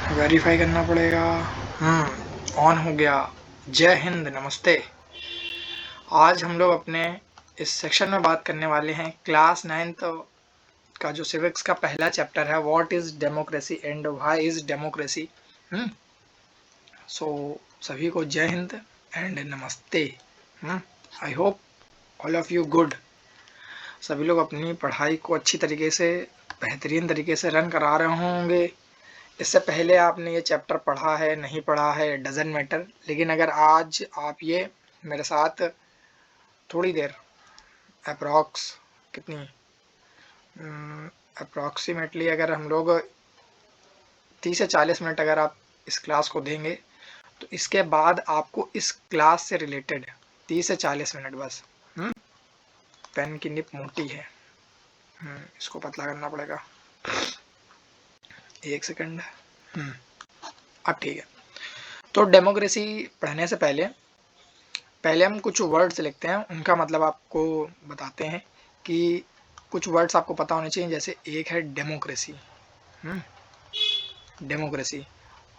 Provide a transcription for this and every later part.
Verify करना पड़ेगा। On हो गया। जय हिंद, नमस्ते। आज हम लोग अपने इस सेक्शन में बात करने वाले हैं क्लास 9th का जो सिविक्स का पहला चैप्टर है, what is democracy and why is democracy. So सभी को जय हिंद एंड नमस्ते। I hope all of you good. सभी लोग अपनी पढ़ाई को अच्छी तरीके से, बेहतरीन तरीके से रन करा रहे होंगे। इससे पहले आपने ये चैप्टर पढ़ा है, नहीं पढ़ा है, डजंट मैटर, लेकिन अगर आज आप ये मेरे साथ थोड़ी देर, अप्रॉक्स कितनी, अप्रॉक्सीमेटली अगर हम लोग 30 से 40 मिनट अगर आप इस क्लास को देंगे तो इसके बाद आपको इस क्लास से रिलेटेड 30 से 40 मिनट बस, पेन की निप मोटी है, इसको पतला करना पड़ेगा। एक सेकंड। अब ठीक है। तो डेमोक्रेसी पढ़ने से पहले हम कुछ वर्ड्स लिखते हैं, उनका मतलब आपको बताते हैं कि कुछ वर्ड्स आपको पता होने चाहिए। जैसे एक है डेमोक्रेसी, डेमोक्रेसी,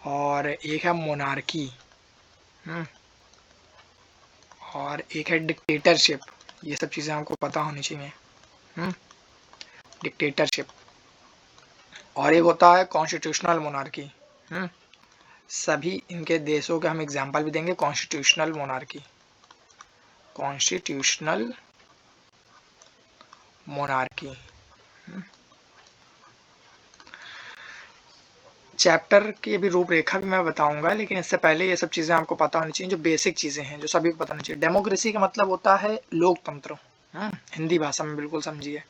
और एक है मोनार्की, और एक है डिक्टेटरशिप। ये सब चीज़ें आपको पता होनी चाहिए। डिक्टेटरशिप, और एक होता है कॉन्स्टिट्यूशनल मोनार्की। सभी इनके देशों के हम एग्जाम्पल भी देंगे। Constitutional monarchy, constitutional monarchy. Chapter की अभी रूपरेखा भी मैं बताऊंगा, लेकिन इससे पहले ये सब चीज़ें आपको पता होनी चाहिए, जो बेसिक चीज़ें हैं, जो सभी को पता होनी चाहिए। डेमोक्रेसी का मतलब होता है लोकतंत्र। हिंदी भाषा में बिल्कुल समझिए।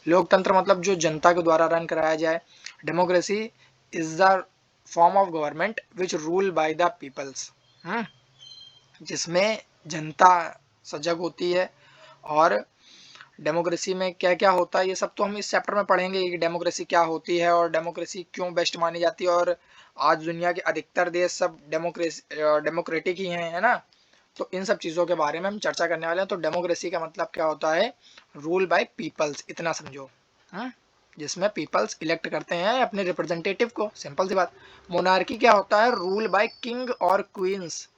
लोकतंत्र मतलब जो जनता के द्वारा रन कराया जाए। Democracy is the form of government which rule by the peoples, जिसमें जनता सजग होती है। और डेमोक्रेसी में क्या क्या होता है ये सब तो हम इस चैप्टर में पढ़ेंगे कि डेमोक्रेसी क्या होती है और डेमोक्रेसी क्यों बेस्ट मानी जाती है। और आज दुनिया के अधिकतर देश सब डेमोक्रेटिक ही हैं, है ना। तो इन सब चीज़ों के बारे में हम चर्चा करने वाले हैं। तो डेमोक्रेसी का मतलब क्या होता है? रूल बाय पीपल्स, इतना समझो। जिसमें पीपल्स इलेक्ट करते हैं अपने रिप्रेजेंटेटिव को, सिंपल सी बात। मोनार्की क्या होता है? रूल बाय किंग और क्वींस,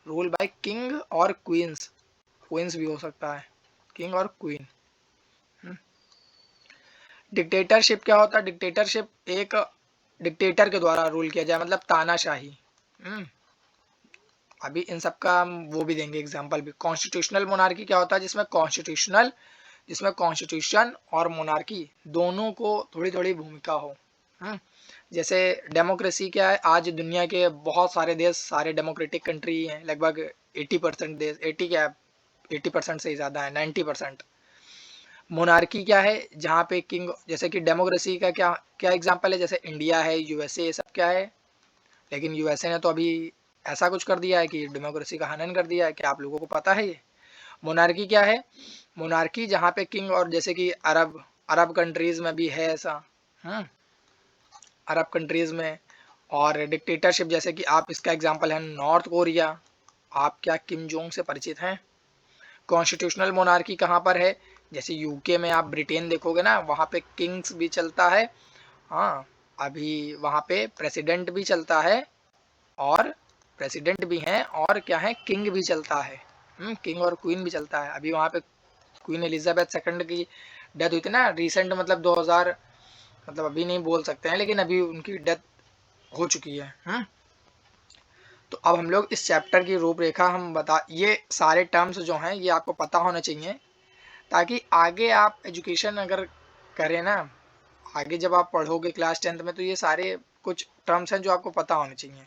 रूल बाय किंग और क्वींस, क्वींस भी हो सकता है, किंग और क्वीन। डिक्टेटरशिप क्या होता है? डिक्टेटरशिप एक डिक्टेटर के द्वारा रूल किया जाए, मतलब तानाशाही। अभी इन सब का हम वो भी देंगे एग्जांपल भी। कॉन्स्टिट्यूशनल मोनार्की क्या होता है? जिसमें कॉन्स्टिट्यूशन और मोनार्की दोनों को थोड़ी थोड़ी भूमिका हो। जैसे डेमोक्रेसी क्या है? आज दुनिया के बहुत सारे देश, सारे डेमोक्रेटिक कंट्री हैं, लगभग 80% देश, 80 क्या, 80% से ही ज़्यादा है, 90%। मोनार्की क्या है? जहाँ पे किंग, जैसे कि डेमोक्रेसी का क्या क्या एग्जांपल है? जैसे इंडिया है, यूएसए, ये सब क्या है। लेकिन यूएसए ने तो अभी ऐसा कुछ कर दिया है कि डेमोक्रेसी का हनन कर दिया है, क्या आप लोगों को पता है ये? मोनार्की क्या है? मोनार्की जहाँ पे किंग, और जैसे कि अरब अरब कंट्रीज में भी है ऐसा, अरब कंट्रीज में। और डिक्टेटरशिप, जैसे कि आप, इसका एग्जांपल है नॉर्थ कोरिया। आप क्या किम जोंग से परिचित हैं? कॉन्स्टिट्यूशनल मोनार्की कहाँ पर है? जैसे यूके में, आप ब्रिटेन देखोगे ना, वहाँ पे किंग्स भी चलता है। हाँ, अभी वहाँ पे प्रेसिडेंट भी चलता है, और प्रेसिडेंट भी हैं, और क्या है, किंग भी चलता है। किंग और क्वीन भी चलता है। अभी वहाँ पे क्वीन एलिजाबेथ सेकंड की डेथ हुई थी ना रिसेंट, मतलब 2000, मतलब अभी नहीं बोल सकते हैं, लेकिन अभी उनकी डेथ हो चुकी है। तो अब हम लोग इस चैप्टर की रूपरेखा हम ये सारे टर्म्स जो हैं ये आपको पता होने चाहिए, ताकि आगे आप एजुकेशन अगर करें ना, आगे जब आप पढ़ोगे क्लास 10th में, तो ये सारे कुछ टर्म्स हैं जो आपको पता होने चाहिए।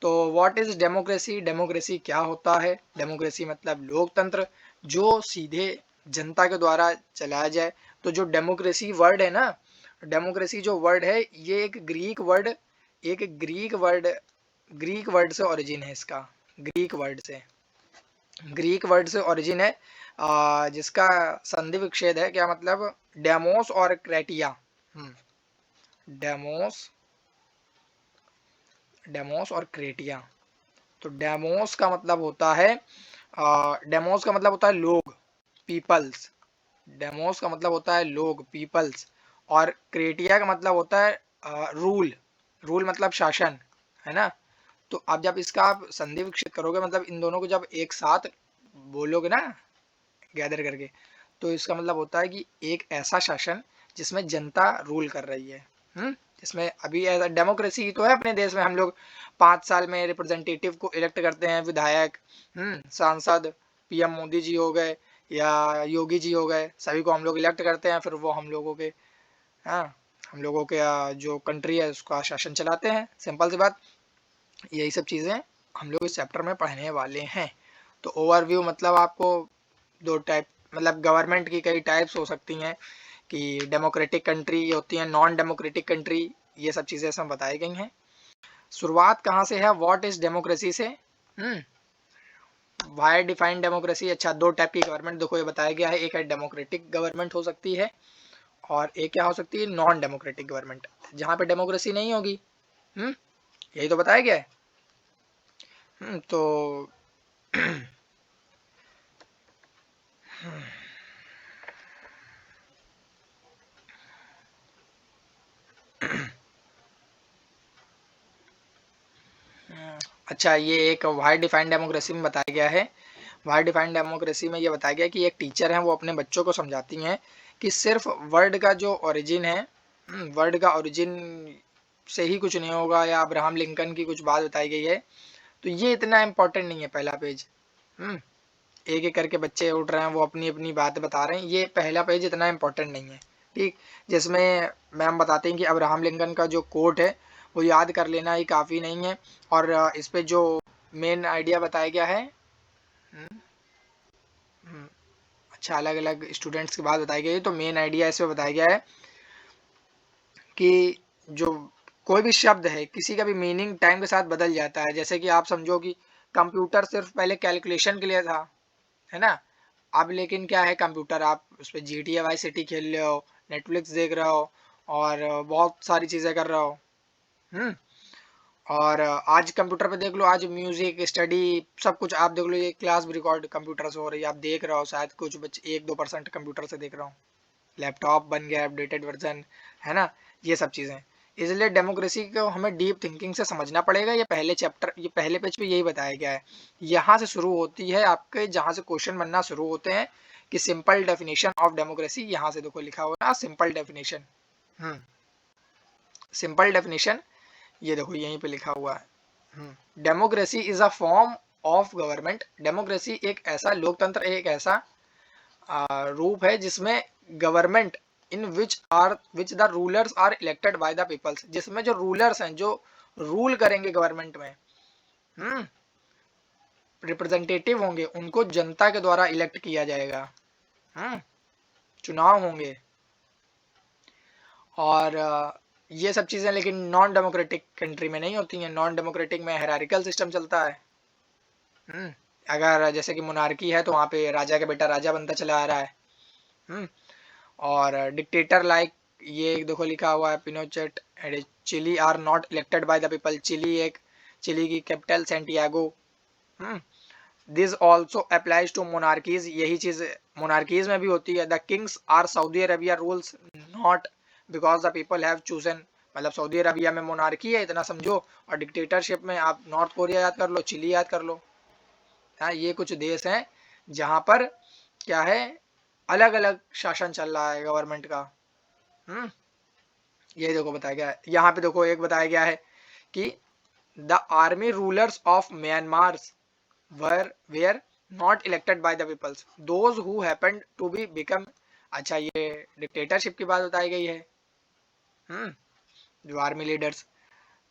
तो व्हाट इज डेमोक्रेसी? डेमोक्रेसी क्या होता है? डेमोक्रेसी मतलब लोकतंत्र जो सीधे जनता के द्वारा चलाया जाए। तो जो डेमोक्रेसी वर्ड है ना, डेमोक्रेसी जो वर्ड है, ये ग्रीक वर्ड से ओरिजिन है इसका। ग्रीक वर्ड से ओरिजिन है, जिसका संधि विच्छेद है, क्या मतलब, डेमोस और क्रेटिया। डेमोस और क्रेटिया। तो डेमोस का मतलब होता है, डेमोस का मतलब होता है लोग, पीपल्स। डेमोस का मतलब होता है लोग, पीपल्स। और क्रेटिया का मतलब होता है रूल, रूल मतलब शासन, है ना। तो अब जब इसका आप संधि विकसित करोगे, मतलब इन दोनों को जब एक साथ बोलोगे ना गैदर करके, तो इसका मतलब होता है कि एक ऐसा शासन जिसमें जनता रूल कर रही है। जिसमें अभी ऐसा डेमोक्रेसी तो है अपने देश में, हम लोग 5 साल में रिप्रेजेंटेटिव को इलेक्ट करते हैं, विधायक, सांसद, पीएम मोदी जी हो गए या योगी जी हो गए, सभी को हम लोग इलेक्ट करते हैं, फिर वो हम लोगों के, हाँ, हम लोगों के जो कंट्री है उसका शासन चलाते हैं। सिंपल सी बात, यही सब चीज़ें हम लोग इस चैप्टर में पढ़ने वाले हैं। तो ओवरव्यू मतलब आपको दो टाइप, मतलब गवर्नमेंट की कई टाइप्स हो सकती हैं कि डेमोक्रेटिक कंट्री होती हैं, नॉन डेमोक्रेटिक कंट्री, ये सब चीज़ें इसमें बताई गई हैं। शुरुआत कहाँ से है, व्हाट इज डेमोक्रेसी से, वाई डिफाइंड डेमोक्रेसी। अच्छा, दो टाइप की गवर्नमेंट देखो ये बताया गया है, एक है डेमोक्रेटिक गवर्नमेंट हो सकती है और एक क्या हो सकती है, नॉन डेमोक्रेटिक गवर्नमेंट, जहाँ पे डेमोक्रेसी नहीं होगी। यही तो बताया गया है। तो अच्छा, ये एक वाई डिफाइंड डेमोक्रेसी में बताया गया है। वाई डिफाइंड डेमोक्रेसी में ये बताया गया कि एक टीचर है, वो अपने बच्चों को समझाती हैं कि सिर्फ वर्ड का जो ओरिजिन है, वर्ड का ओरिजिन से ही कुछ नहीं होगा, या अब्राहम लिंकन की कुछ बात बताई गई है, तो ये इतना इम्पोर्टेंट नहीं है पहला पेज। एक एक करके बच्चे उठ रहे हैं, वो अपनी अपनी बात बता रहे हैं, ये पहला पेज इतना इम्पोर्टेंट नहीं है, ठीक। जिसमें मैम बताते हैं कि अब्राहम लिंकन का जो कोट है वो याद कर लेना ही काफ़ी नहीं है, और इस पे जो मेन आइडिया बताया गया है, अच्छा, अलग अलग स्टूडेंट्स की बात बताई गई है, तो मेन आइडिया इसमें बताया गया है कि जो कोई भी शब्द है, किसी का भी मीनिंग टाइम के साथ बदल जाता है। जैसे कि आप समझो कि कंप्यूटर सिर्फ पहले कैलकुलेशन के लिए था, है ना। अब लेकिन क्या है, कंप्यूटर आप उस पर GTA वाई सिटी खेल रहे हो, नेटफ्लिक्स देख रहे हो और बहुत सारी चीज़ें कर रहे हो। हम्म और आज कंप्यूटर पे देख लो, आज म्यूजिक स्टडी सब कुछ आप देख लो, ये क्लास भी रिकॉर्ड कंप्यूटर से हो रही है, आप देख रहे हो, शायद कुछ बच्चे 1-2% कंप्यूटर से देख रहा हूँ, लैपटॉप बन गया अपडेटेड वर्जन, है ना। ये सब चीज़ें, इसलिए डेमोक्रेसी को हमें डीप थिंकिंग से समझना पड़ेगा। ये पहले चैप्टर, ये पहले पेज पे यही बताया गया है। यहाँ से शुरू होती है आपके, जहाँ से क्वेश्चन बनना शुरू होते हैं कि सिंपल डेफिनेशन ऑफ डेमोक्रेसी, यहाँ से देखो लिखा हुआ है ना, सिंपल डेफिनेशन। सिंपल डेफिनेशन ये देखो यहीं पे लिखा हुआ है। Democracy is a form of government. Democracy एक ऐसा लोकतंत्र, एक ऐसा रूप है जिसमें government in which the rulers are elected by the peoples, जिसमें जो रूलर्स हैं, जो रूल करेंगे गवर्नमेंट में, रिप्रेजेंटेटिव होंगे, उनको जनता के द्वारा इलेक्ट किया जाएगा। चुनाव होंगे और ये सब चीज़ें लेकिन नॉन डेमोक्रेटिक कंट्री में नहीं होती हैं। नॉन डेमोक्रेटिक में हेरारिकल सिस्टम चलता है। अगर जैसे कि मोनार्की है तो वहाँ पे राजा के बेटा राजा बनता चला आ रहा है। और डिक्टेटर लाइक, ये देखो लिखा हुआ है, Pinochet and Chile are not elected by the people. Chile की capital Santiago. This also applies to monarchies, यही चीज मोनार्कीज में भी होती है। The kings are Saudi Arabia rules not because the people have chosen, मतलब सऊदी अरबिया में monarchy है, इतना समझो। और डिक्टेटरशिप में आप नॉर्थ कोरिया याद कर लो, चिली याद कर लो। हाँ, ये कुछ देश हैं जहाँ पर क्या है, अलग अलग शासन चल रहा है गवर्नमेंट का। ये देखो बताया गया है, यहाँ पे देखो एक बताया गया है कि the army rulers of Myanmar were not elected by the peoples, those who happened to be become. अच्छा, ये डिक्टेटरशिप की बात बताई गई है। जो आर्मी लीडर्स,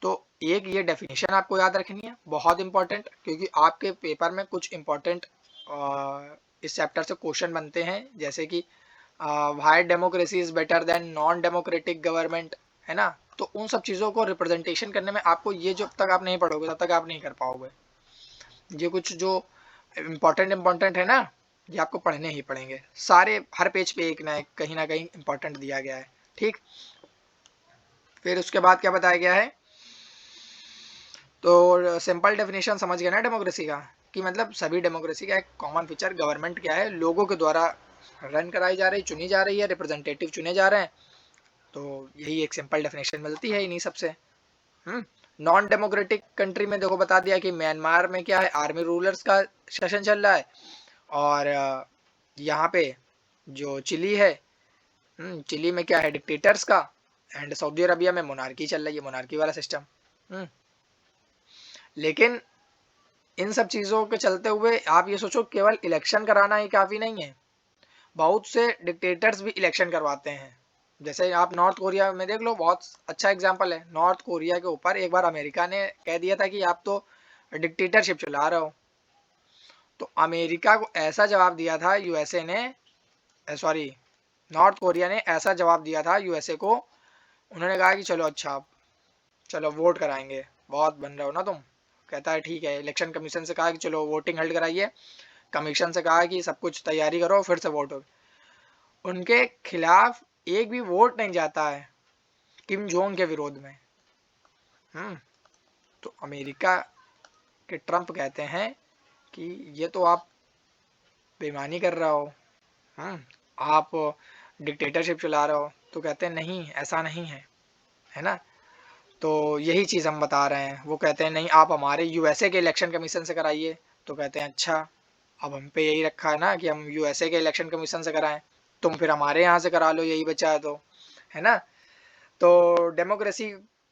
तो एक ये डेफिनेशन आपको याद रखनी है, बहुत इंपॉर्टेंट, क्योंकि आपके पेपर में कुछ इंपॉर्टेंट इस चैप्टर से क्वेश्चन बनते हैं, जैसे कि Y democracy is better than non democratic government, है ना। तो उन सब चीज़ों को रिप्रेजेंटेशन करने में आपको, ये जब तक आप नहीं पढ़ोगे तब तक आप नहीं कर पाओगे। ये कुछ जो इम्पोर्टेंट है ना, ये आपको पढ़ने ही पड़ेंगे सारे, हर पेज पे एक ना एक कहीं ना कहीं इम्पोर्टेंट दिया गया है, ठीक। फिर उसके बाद क्या बताया गया है, तो सिंपल डेफिनेशन समझ गए ना डेमोक्रेसी का, कि मतलब सभी डेमोक्रेसी का एक कॉमन फीचर, गवर्नमेंट क्या है, लोगों के द्वारा रन कराई जा रही, चुनी जा रही है, रिप्रेजेंटेटिव चुने जा रहे हैं, तो यही एक सिंपल डेफिनेशन मिलती है इन्हीं सबसे। नॉन डेमोक्रेटिक कंट्री में देखो बता दिया कि म्यांमार में क्या है, आर्मी रूलर्स का शासन चल रहा है, और यहाँ पे जो चिली है, चिली में क्या है, डिक्टेटर्स का, एंड सऊदी अरबिया में मोनार्की चल रही है, मोनार्की वाला सिस्टम। लेकिन इन सब चीज़ों के चलते हुए आप ये सोचो केवल इलेक्शन कराना ही काफ़ी नहीं है, बहुत से डिक्टेटर्स भी इलेक्शन करवाते हैं। जैसे आप नॉर्थ कोरिया में देख लो, बहुत अच्छा एग्जांपल है। नॉर्थ कोरिया के ऊपर एक बार अमेरिका ने कह दिया था कि आप तो डिक्टेटरशिप चला रहे हो, तो अमेरिका को ऐसा जवाब दिया था यूएसए ने, सॉरी नॉर्थ कोरिया ने ऐसा जवाब दिया था यूएसए को, उन्होंने कहा कि चलो अच्छा, चलो वोट कराएंगे, बहुत बन रहे हो ना तुम। कहता है ठीक है, इलेक्शन कमीशन से कहा कि चलो वोटिंग हेल्ड कराइए, कमीशन से कहा कि सब कुछ तैयारी करो, फिर से वोट हो। उनके खिलाफ एक भी वोट नहीं जाता है किम जोंग के विरोध में। तो अमेरिका के ट्रंप कहते हैं कि ये तो आप बेईमानी कर रहे हो, आप डिक्टेटरशिप चला रहे हो। तो कहते हैं नहीं, ऐसा नहीं है ना। तो यही चीज़ हम बता रहे हैं। वो कहते हैं नहीं, आप हमारे यूएसए के इलेक्शन कमीशन से कराइए। तो कहते हैं अच्छा, अब हम पे यही रखा है ना कि हम यूएसए के इलेक्शन कमीशन से कराएं, तुम फिर हमारे यहाँ से करा लो, यही बचा है तो, है ना। तो डेमोक्रेसी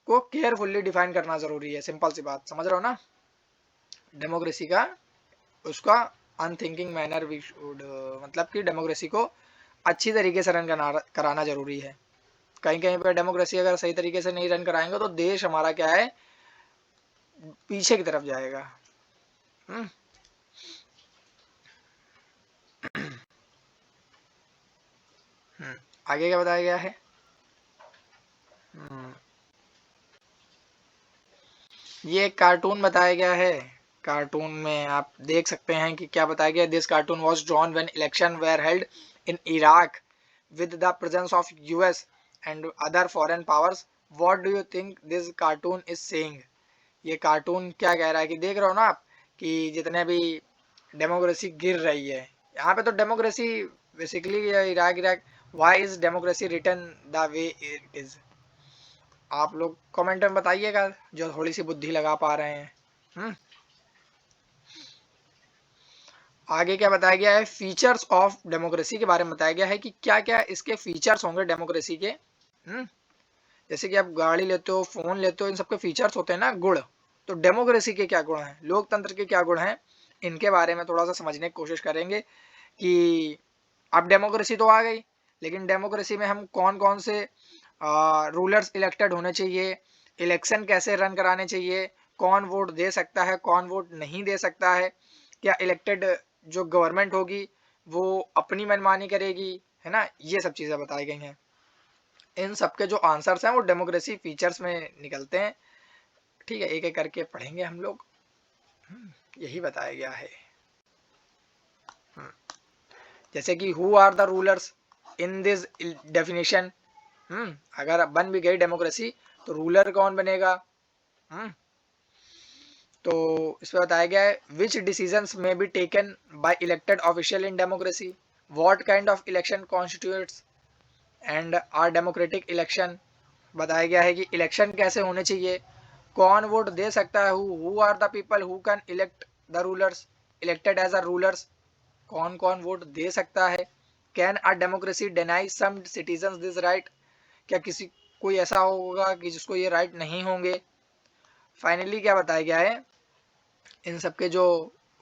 को केयरफुल्ली डिफाइन करना ज़रूरी है, सिंपल सी बात, समझ रहे हो ना। डेमोक्रेसी का उसका अनथिंकिंग मैनर वी शुड, मतलब कि डेमोक्रेसी को अच्छी तरीके से रन कराना ज़रूरी है। कहीं कहीं पर डेमोक्रेसी अगर सही तरीके से नहीं रन कराएंगे तो देश हमारा क्या है, पीछे की तरफ जाएगा। आगे क्या बताया गया है, ये कार्टून बताया गया है। कार्टून में आप देख सकते हैं कि क्या बताया गया। This cartoon was drawn when election were held in Iraq with the presence of US and other foreign powers. What do you think this cartoon is saying? ये कार्टून क्या कह रहा है कि देख रहे हो ना आप कि जितने भी डेमोक्रेसी गिर रही है, यहाँ पे तो democracy basically Iraq Iraq, why is democracy return the way it is. आप लोग कमेंट में बताइएगा जो थोड़ी सी बुद्धि लगा पा रहे हैं। आगे क्या बताया गया है, फीचर्स ऑफ डेमोक्रेसी के बारे में बताया गया है कि क्या क्या इसके फीचर्स होंगे डेमोक्रेसी के। जैसे कि आप गाड़ी लेते हो, फोन लेते हो, इन सबके फीचर्स होते हैं ना, गुण। तो डेमोक्रेसी के क्या गुण हैं, लोकतंत्र के क्या गुण हैं, इनके बारे में थोड़ा सा समझने की कोशिश करेंगे कि अब डेमोक्रेसी तो आ गई, लेकिन डेमोक्रेसी में हम कौन कौन से रूलर्स इलेक्टेड होने चाहिए, इलेक्शन कैसे रन कराने चाहिए, कौन वोट दे सकता है, कौन वोट नहीं दे सकता है, क्या इलेक्टेड जो गवर्नमेंट होगी वो अपनी मनमानी करेगी, है ना। ये सब चीज़ें बताई गई हैं। इन सब के जो आंसर्स हैं वो डेमोक्रेसी फीचर्स में निकलते हैं। ठीक है, एक एक करके पढ़ेंगे हम लोग। यही बताया गया है। जैसे कि who are the rulers in this definition. अगर बन भी गई डेमोक्रेसी तो रूलर कौन बनेगा। तो इसमें बताया गया है which decisions may be taken by elected official in democracy, what kind of election constitutes and are democratic election. बताया गया है कि इलेक्शन कैसे होने चाहिए, कौन वोट दे सकता है, who are the people who can elect the rulers, elected as a rulers, कौन कौन वोट दे सकता है। Can a democracy deny some citizens this right, क्या किसी कोई ऐसा होगा कि जिसको ये राइट नहीं होंगे। फाइनली क्या बताया गया है, इन सबके जो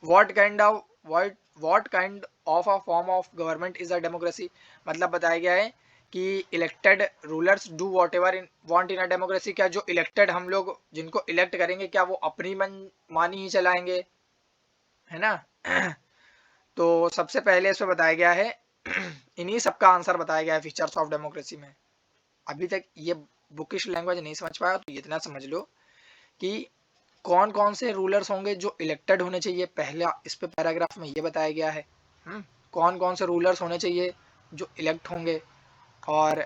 what kind of a form of government is a democracy, मतलब बताया गया है कि elected rulers do what ever in want in a democracy, क्या जो इलेक्टेड हम लोग जिनको इलेक्ट करेंगे क्या वो अपनी मन मानी ही चलाएंगे, है ना। तो सबसे पहले इसमें बताया गया है इन्हीं सबका आंसर बताया गया है फीचर्स ऑफ डेमोक्रेसी में। अभी तक ये बुकिश लैंग्वेज नहीं समझ पाया तो इतना समझ लो कि कौन कौन से रूलर्स होंगे जो इलेक्टेड होने चाहिए, पहला इस पे पैराग्राफ में ये बताया गया है। कौन कौन से रूलर्स होने चाहिए जो इलेक्ट होंगे, और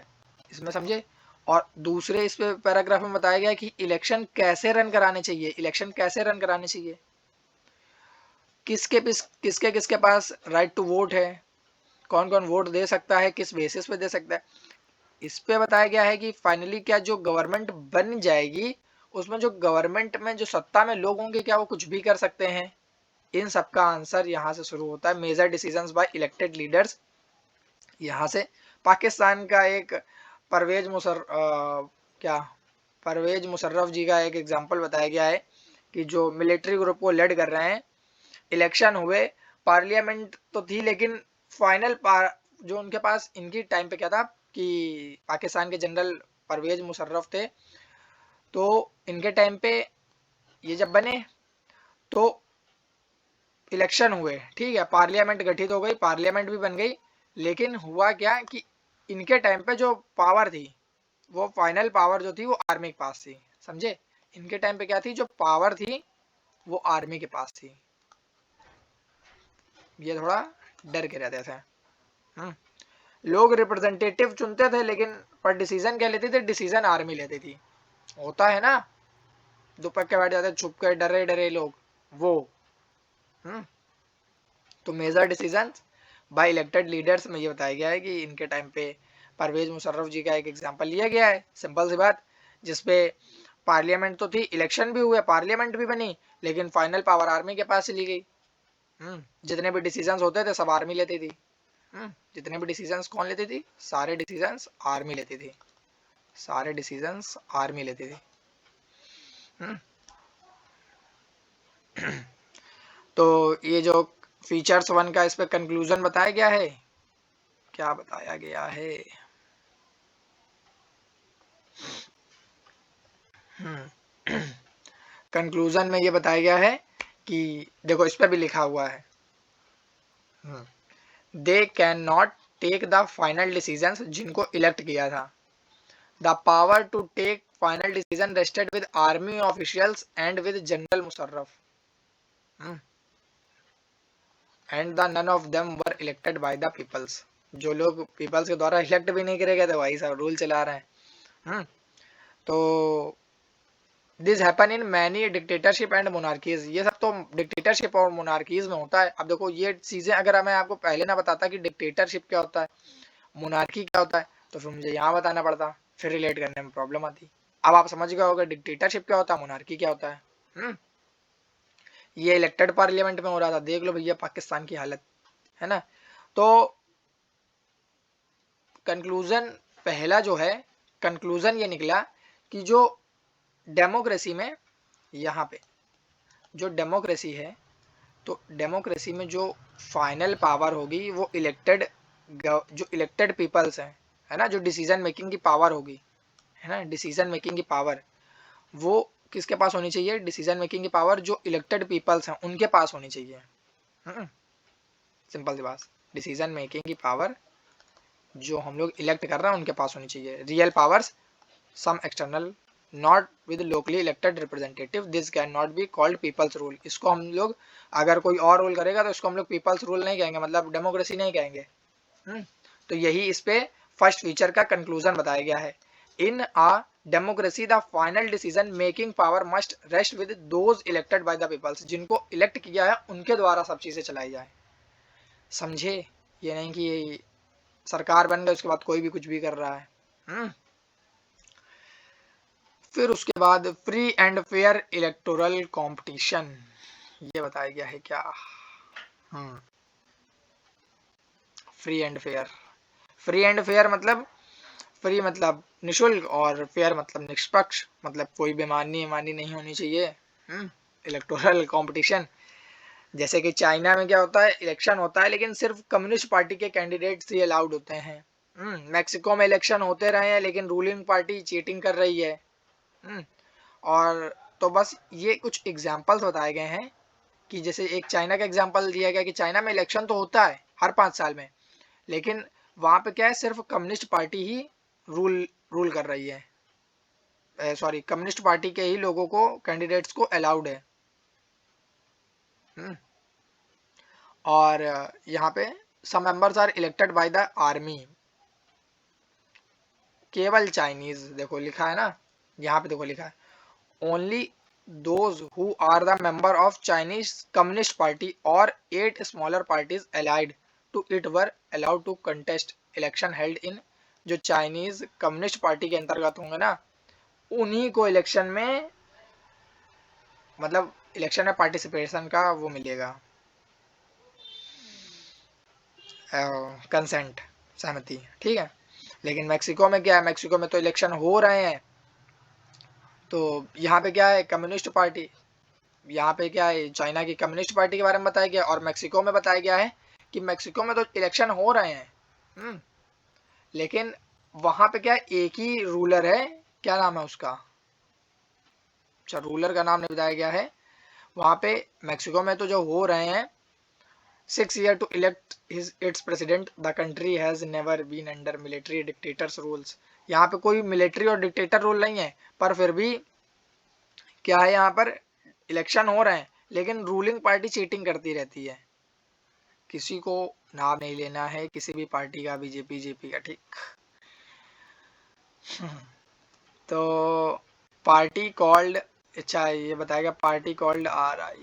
इसमें समझे। और दूसरे इस पे पैराग्राफ में बताया गया कि इलेक्शन कैसे रन कराने चाहिए, इलेक्शन कैसे रन कराने चाहिए, किसके किसके पास राइट टू वोट है, कौन कौन वोट दे सकता है, किस बेसिस पे दे सकता है। इस पे बताया गया है कि फाइनली क्या जो गवर्नमेंट बन जाएगी उसमें जो गवर्नमेंट में जो सत्ता में लोग होंगे क्या वो कुछ भी कर सकते हैं? इन सबका आंसर यहाँ से शुरू होता है, major decisions by elected leaders. यहाँ से पाकिस्तान का एक क्या परवेज मुशर्रफ जी का एक एग्जांपल बताया गया है कि जो मिलिट्री ग्रुप को लीड कर रहे हैं, इलेक्शन हुए, पार्लियामेंट तो थी लेकिन फाइनल जो उनके पास इनकी टाइम पे क्या था कि पाकिस्तान के जनरल परवेज मुशर्रफ थे, तो इनके टाइम पे ये जब बने तो इलेक्शन हुए, ठीक है, पार्लियामेंट गठित हो गई, पार्लियामेंट भी बन गई, लेकिन हुआ क्या कि इनके टाइम पे जो पावर थी वो फाइनल पावर जो थी वो आर्मी के पास थी, समझे? इनके टाइम पे क्या थी, जो पावर थी वो आर्मी के पास थी। ये थोड़ा डर के रहते थे। लोग रिप्रेजेंटेटिव चुनते थे लेकिन पर डिसीजन क्या लेती थी, डिसीजन आर्मी लेती थी। होता है ना, दुपक के बैठ जाते छुप के डरे डरे लोग, वो तो major decision by elected leaders में ये बताया गया है कि इनके टाइम पे परवेज मुशर्रफ जी का एक एग्जांपल लिया गया है, सिंपल सी बात, जिसपे पार्लियामेंट तो थी, इलेक्शन भी हुए, पार्लियामेंट भी बनी, लेकिन फाइनल पावर आर्मी के पास ली गई। जितने भी डिसीजंस होते थे सब आर्मी लेती थी। जितने भी डिसीजंस कौन लेती थी, सारे डिसीजंस आर्मी लेती थी, सारे डिसीजंस आर्मी लेती थी। तो ये जो फीचर्स 1 का इस पे कंक्लूजन बताया गया है, क्या बताया गया है? कंक्लूजन में ये बताया गया है कि देखो इस पे भी लिखा हुआ है, they can not take the final decisions, जिनको इलेक्ट किया था, the power to take final decision rested with army officials and with general Musharraf, and the none of them were elected by the peoples. जो लोग peoples के द्वारा elect भी नहीं करे गए थे वही सब रूल चला रहे हैं। तो this happen in many dictatorship and monarchies, ये सब तो डिक्टेटरशिप और मोनार्कीज में होता है। अब देखो ये चीजें अगर मैं आपको पहले ना बताता कि डिक्टेटरशिप क्या होता है, मोनार्की क्या होता है, तो फिर मुझे यहाँ बताना पड़ता, फिर रिलेट करने में प्रॉब्लम आती। अब आप समझ गए होगा डिक्टेटरशिप क्या होता है, मोनार्की क्या होता है। ये इलेक्टेड पार्लियामेंट में हो रहा था, देख लो भैया पाकिस्तान की हालत, है ना। तो कंक्लूजन पहला जो है, कंक्लूजन ये निकला कि जो डेमोक्रेसी में, यहाँ पे जो डेमोक्रेसी है, तो डेमोक्रेसी में जो फाइनल पावर होगी वो इलेक्टेड, जो इलेक्टेड पीपल्स हैं, है ना, जो डिसीजन मेकिंग की पावर होगी, है ना, डिसीजन मेकिंग की पावर वो किसके पास होनी चाहिए, डिसीजन मेकिंग की पावर जो इलेक्टेड पीपल्स हैं उनके पास होनी चाहिए। सिंपल सी बात, डिसीजन मेकिंग की पावर जो हम लोग इलेक्ट कर रहे हैं उनके पास होनी चाहिए। Real powers some external not with locally elected representative, this can not be called peoples rule. इसको हम लोग अगर कोई और रूल करेगा तो इसको हम लोग पीपल्स रूल नहीं कहेंगे, मतलब डेमोक्रेसी नहीं कहेंगे। तो यही इस पे फर्स्ट फीचर का कंक्लूजन बताया गया है। In a democracy the final decision making power must rest with those elected by the peoples, जिनको इलेक्ट किया है उनके द्वारा सब चीजें चलाई जाए, समझे? ये नहीं कि सरकार बन गई उसके बाद कोई भी कुछ भी कर रहा है। फिर उसके बाद free and fair electoral competition, ये बताया गया है क्या? Free and fair, free and fair मतलब फ्री मतलब निशुल्क और फेयर मतलब निष्पक्ष, मतलब कोई बेमानी मानी नहीं होनी चाहिए। इलेक्टोरल कंपटीशन, जैसे कि चाइना में क्या होता है, इलेक्शन होता है लेकिन सिर्फ कम्युनिस्ट पार्टी के कैंडिडेट्स ही अलाउड होते हैं। मैक्सिको में इलेक्शन होते रहे हैं लेकिन रूलिंग पार्टी चीटिंग कर रही है। और तो बस ये कुछ एग्जाम्पल्स बताए गए हैं कि जैसे एक चाइना का एग्जाम्पल दिया गया कि चाइना में इलेक्शन तो होता है हर 5 साल में, लेकिन वहां पे क्या है, सिर्फ कम्युनिस्ट पार्टी ही रूल कर रही है, सॉरी कम्युनिस्ट पार्टी के ही लोगों को, कैंडिडेट्स को अलाउड है। और यहाँ पे some members are elected by the army, केवल चाइनीज, देखो लिखा है ना, यहाँ पे देखो लिखा है only those who are the member of Chinese Communist Party or 8 smaller parties allied to it were allowed to contest election held in जो चाइनीज कम्युनिस्ट पार्टी के अंतर्गत होंगे ना, उन्हीं को इलेक्शन में, मतलब इलेक्शन में पार्टिसिपेशन का वो मिलेगा, कंसेंट, सहमति, ठीक है। लेकिन मैक्सिको में क्या है, मैक्सिको में तो इलेक्शन हो रहे हैं, तो यहाँ पे क्या है, कम्युनिस्ट पार्टी, यहाँ पे क्या है, चाइना की कम्युनिस्ट पार्टी के बारे में बताया गया, और मैक्सिको में बताया गया है कि मैक्सिको में तो इलेक्शन हो रहे हैं, लेकिन वहां पे क्या एक ही रूलर है, क्या नाम है उसका, अच्छा रूलर का नाम नहीं बताया गया है। वहां पे मैक्सिको में तो जो हो रहे हैं, 6 years to elect its president, the country has never been under military dictators rules। यहाँ पे कोई मिलिट्री और डिक्टेटर रूल नहीं है, पर फिर भी क्या है, यहाँ पर इलेक्शन हो रहे हैं, लेकिन रूलिंग पार्टी चीटिंग करती रहती है। किसी को नाम नहीं लेना है किसी भी पार्टी का, बीजेपी जेपी का, ठीक। तो पार्टी कॉल्ड, अच्छा ये बताएगा, party called RI,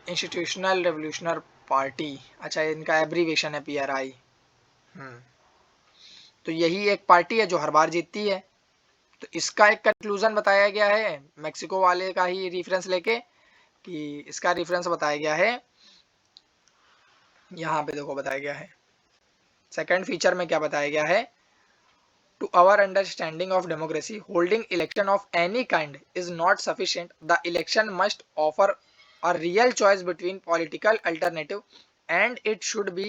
institutional revolutionary party, अच्छा इनका एब्रीवेशन है PRI। तो यही एक पार्टी है जो हर बार जीतती है। तो इसका एक कंक्लूजन बताया गया है मैक्सिको वाले का ही रेफरेंस लेके, कि इसका रेफरेंस बताया गया है, यहाँ पे देखो बताया गया है, सेकंड फीचर में क्या बताया गया है, to our understanding of democracy holding election of any kind is not sufficient, the election must offer a real choice between political alternative and it should be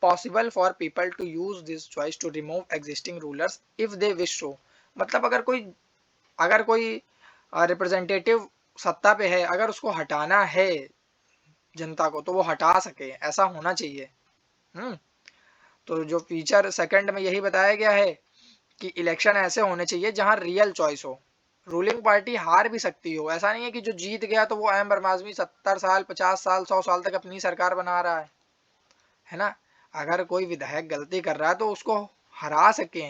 possible for people to use this choice to remove existing rulers if they wish so। मतलब अगर कोई representative सत्ता पे है, अगर उसको हटाना है जनता को, तो वो हटा सके, ऐसा होना चाहिए। तो जो फीचर सेकंड में यही बताया गया है कि इलेक्शन ऐसे होने चाहिए जहां रियल चॉइस हो, रूलिंग पार्टी हार भी सकती हो, ऐसा नहीं है कि जो जीत गया तो वो अहम बरमाजमी 70 साल 50 साल 100 साल तक अपनी सरकार बना रहा है ना। अगर कोई विधायक गलती कर रहा है तो उसको हरा सके,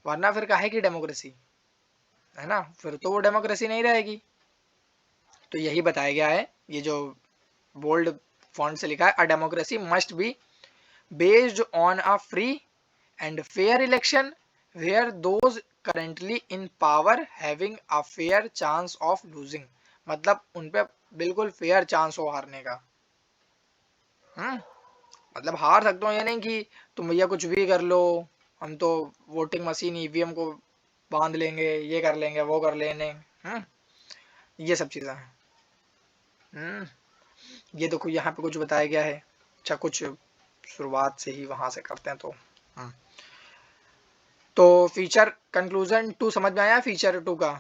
वरना फिर काहे की डेमोक्रेसी, है ना, फिर तो वो डेमोक्रेसी नहीं रहेगी। तो यही बताया गया है, ये जो बोल्ड फॉन्ट से लिखा है, a democracy must be based on a free and fair election where those currently in power having a fair chance of losing। मतलब उन पे बिल्कुल फेयर चांस हो हारने का। मतलब हार सकते हो, ये नहीं कि तुम भैया कुछ भी कर लो, हम तो वोटिंग मशीन EVM को बांध लेंगे, ये कर लेंगे वो कर लेंगे, ये सब चीजें हैं। ये देखो यहाँ पे कुछ बताया गया है, अच्छा कुछ शुरुआत से ही वहां से करते हैं। तो फीचर कंक्लूजन 2 समझ में आया। फीचर 2 का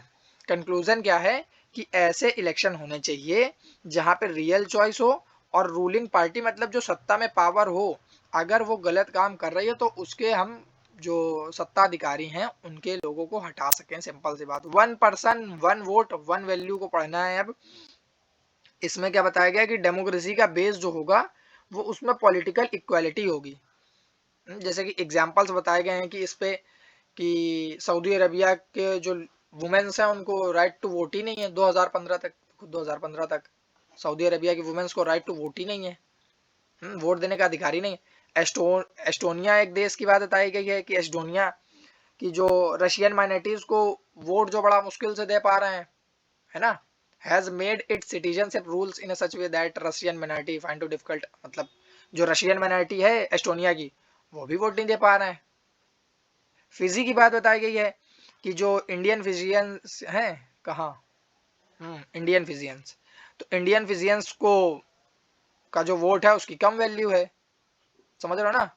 कंक्लूजन क्या है कि ऐसे इलेक्शन होने चाहिए जहां पे रियल चॉइस हो, और रूलिंग पार्टी मतलब जो सत्ता में पावर हो, अगर वो गलत काम कर रही है तो उसके हम जो सत्ताधिकारी हैं उनके लोगों को हटा सकें। सिंपल सी बात, 1 पर्सन 1 वोट 1 वैल्यू को पढ़ना है। अब इसमें क्या बताया गया कि डेमोक्रेसी का बेस जो होगा वो उसमें पॉलिटिकल इक्वालिटी होगी। जैसे कि एग्जांपल्स बताए गए हैं कि इस पे कि सऊदी अरबिया के जो वुमेन्स हैं उनको राइट टू वोट ही नहीं है 2015 तक। 2015 तक सऊदी अरबिया की वुमेन्स को राइट टू वोट ही नहीं है, वोट देने का अधिकार ही नहीं है। एस्टोनिया एक देश की बात बताई गई है कि एस्टोनिया की जो रशियन माइनॉरिटीज को वोट जो बड़ा मुश्किल से दे पा रहे हैं, है ना, has made its citizenship rules in such way that Russian minority find too difficult. मतलब जो रशियन माइनॉरिटी है एस्टोनिया की, वो भी वोट नहीं दे पा रहे हैं। फिजी की बात बताई गई है कि जो इंडियन फिजियंस हैं, कहाँ, इंडियन फिजियंस, तो इंडियन फिजियंस को का जो वोट है उसकी कम वैल्यू है। समझ रहे हो ना,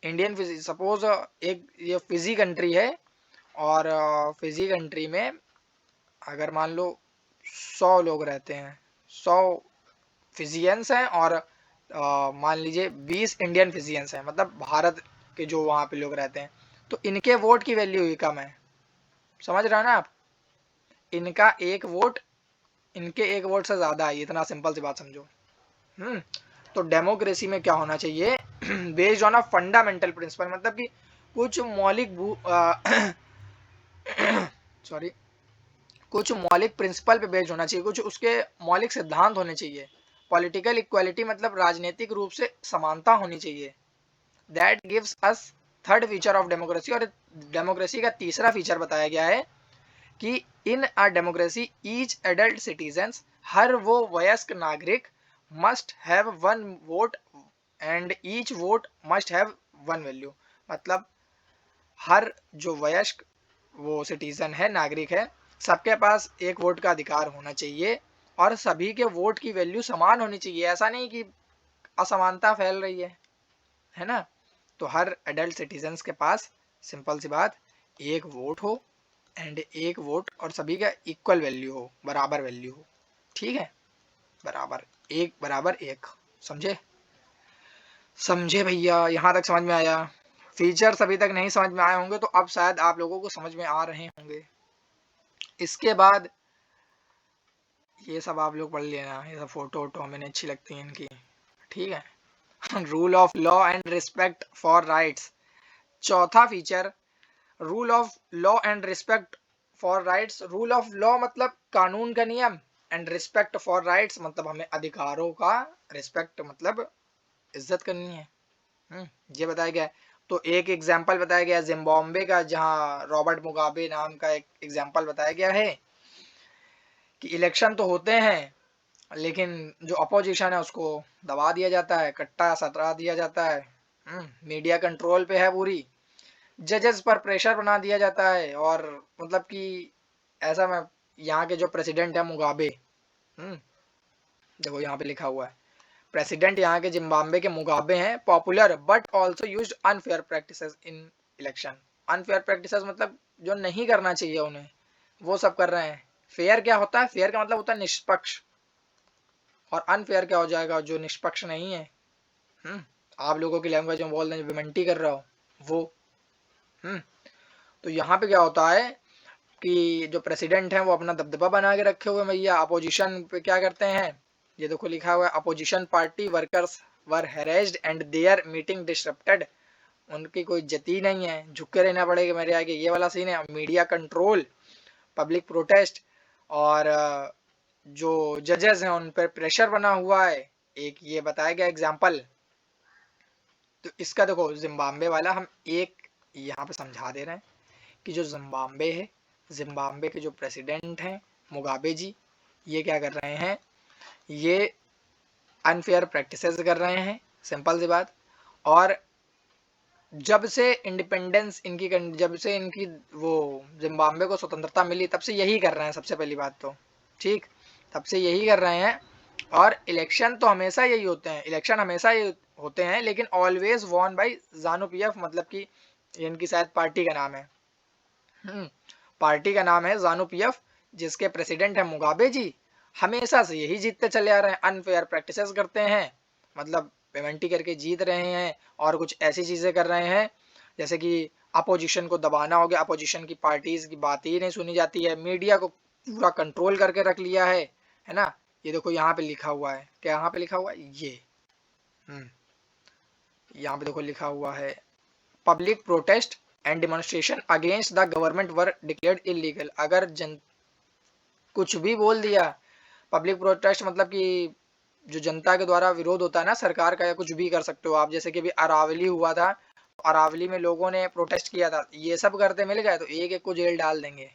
इंडियन फिजी, सपोज एक ये फिजी कंट्री है, और फिजी कंट्री में अगर मान लो 100 लोग रहते हैं, 100 फिजियंस हैं, और मान लीजिए 20 इंडियन फिजियंस हैं, मतलब भारत के जो वहाँ पे लोग रहते हैं, तो इनके वोट की वैल्यू ही कम है। समझ रहे हो ना आप, इनका एक वोट इनके एक वोट से ज्यादा है, इतना सिंपल सी बात समझो। तो डेमोक्रेसी में क्या होना चाहिए, based on a fundamental principle, मतलब कि कुछ मौलिक सॉरी कुछ मौलिक प्रिंसिपल पे बेस्ड होना चाहिए, कुछ उसके मौलिक सिद्धांत होने चाहिए। पॉलिटिकल इक्वालिटी मतलब राजनीतिक रूप से समानता होनी चाहिए। That gives us third feature of democracy. और डेमोक्रेसी का तीसरा फीचर बताया गया है कि in a democracy each adult citizens, हर वो वयस्क नागरिक, must have one vote and each vote must have one value. मतलब हर जो वयस्क वो सिटीजन है, नागरिक है, सबके पास एक वोट का अधिकार होना चाहिए और सभी के वोट की वैल्यू समान होनी चाहिए। ऐसा नहीं कि असमानता फैल रही है ना। तो हर एडल्ट सिटीजन्स के पास, सिंपल सी बात, एक वोट हो एंड एक वोट और सभी का इक्वल वैल्यू हो, बराबर वैल्यू हो। ठीक है, बराबर एक। समझे? समझे भैया? यहाँ तक समझ में आया? फीचर्स अभी तक नहीं समझ में आए होंगे तो अब शायद आप लोगों को समझ में आ रहे होंगे। इसके बाद ये सब आप लोग पढ़ लेना, ये सब फोटो वोटो हमें अच्छी लगती हैं इनकी। ठीक है। Rule of law and respect for rights. चौथा feature, rule of law and respect for rights. Rule of law मतलब कानून का नियम, एंड रिस्पेक्ट फॉर राइट्स मतलब हमें अधिकारों का रिस्पेक्ट मतलब इज्जत करनी है। ये बताया गया है। तो एक एग्जाम्पल बताया गया है जिम्बाब्वे का, जहां रॉबर्ट मुगाबे नाम का एक एग्जाम्पल बताया गया है कि इलेक्शन तो होते हैं लेकिन जो अपोजिशन है उसको दबा दिया जाता है, कट्टा सतरा दिया जाता है। मीडिया कंट्रोल पे है पूरी, जजेस पर प्रेशर बना दिया जाता है। और मतलब कि ऐसा, मैं यहाँ के जो प्रेसिडेंट है मुगाबे, देखो यहाँ पे लिखा हुआ है, प्रेसिडेंट यहाँ के जिम्बाब्वे के मुगाबे हैं, popular but also used unfair practices in election. Unfair practices मतलब जो नहीं करना चाहिए उन्हें, वो सब कर रहे हैं। फेयर क्या होता है? फेयर का मतलब होता है निष्पक्ष, और अनफेयर क्या हो जाएगा? जो निष्पक्ष नहीं है। आप लोगों की लैंग्वेज में बोल दें, विमेंटी कर रहा हो वो। तो यहाँ पे क्या होता है कि जो प्रेसिडेंट है वो अपना दबदबा बना के रखे हुए भैया, अपोजिशन पे क्या करते हैं, ये देखो लिखा हुआ है, opposition party workers were harassed and their meeting disrupted. उनकी कोई इज्जती नहीं है, झुक के रहना पड़ेगा मेरे आगे, ये वाला सीन है। मीडिया कंट्रोल, पब्लिक प्रोटेस्ट, और जो जजेस हैं उन पर प्रेशर बना हुआ है। एक ये बताया गया एग्जाम्पल। तो इसका देखो जिम्बाब्वे वाला हम एक यहाँ पे समझा दे रहे हैं कि जो जिम्बाब्वे है, जिम्बाब्वे के जो प्रेसिडेंट हैं मुगाबे जी, ये क्या कर रहे हैं, ये अनफेयर प्रैक्टिसेस कर रहे हैं, सिंपल सी बात। और जब से इंडिपेंडेंस इनकी, जब से इनकी वो जिम्बाब्वे को स्वतंत्रता मिली, तब से यही कर रहे हैं। सबसे पहली बात तो ठीक, तब से यही कर रहे हैं। और इलेक्शन तो हमेशा यही होते हैं, इलेक्शन हमेशा ये होते हैं, लेकिन ऑलवेज वॉन बाई जानु पीएफ, मतलब कि इनकी शायद पार्टी का नाम है, पार्टी का नाम है जानु पीएफ, जिसके प्रेसिडेंट है मुगाबे जी। हमेशा से यही जीतते चले आ रहे हैं, अनफेयर प्रैक्टिसेस करते हैं, मतलब पेमेंटी करके जीत रहे हैं। और कुछ ऐसी चीजें कर रहे हैं जैसे कि अपोजिशन को दबाना हो गया, अपोजिशन की पार्टीज की बात ही नहीं सुनी जाती है, मीडिया को पूरा कंट्रोल करके रख लिया है ना। ये देखो यहाँ पे लिखा हुआ है, क्या यहाँ पे लिखा हुआ है, ये यहाँ पे देखो लिखा हुआ है, public protest and demonstration against the government were declared illegal. अगर कुछ भी बोल दिया, पब्लिक प्रोटेस्ट मतलब कि जो जनता के द्वारा विरोध होता है ना सरकार का, या कुछ भी कर सकते हो आप। जैसे कि अभी अरावली हुआ था, अरावली में लोगों ने प्रोटेस्ट किया था, ये सब करते मिल गए तो एक एक को जेल डाल देंगे।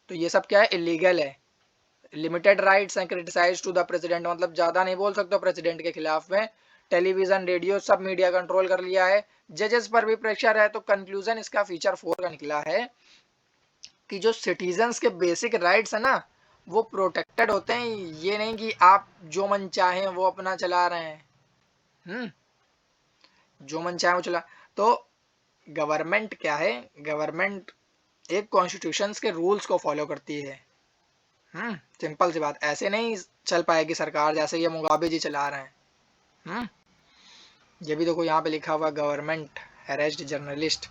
तो ये सब क्या है, इलीगल है। Limited rights and criticise to the president, मतलब ज्यादा नहीं बोल सकते प्रेसिडेंट के खिलाफ में। टेलीविजन रेडियो सब मीडिया कंट्रोल कर लिया है, जजेस पर भी प्रेशर है। तो कंक्लूजन इसका फीचर 4 का निकला है कि जो सिटीजन्स के बेसिक राइट्स है ना, वो प्रोटेक्टेड होते हैं। ये नहीं कि आप जो मन चाहे वो अपना चला रहे हैं, जो मन चाहे वो चला। तो गवर्नमेंट क्या है, गवर्नमेंट एक कॉन्स्टिट्यूशन के रूल्स को फॉलो करती है। सिंपल सी बात, ऐसे नहीं चल पाएगी सरकार जैसे ये मुगाबे जी चला रहे हैं। ये भी देखो यहाँ पे लिखा हुआ, government arrest journalist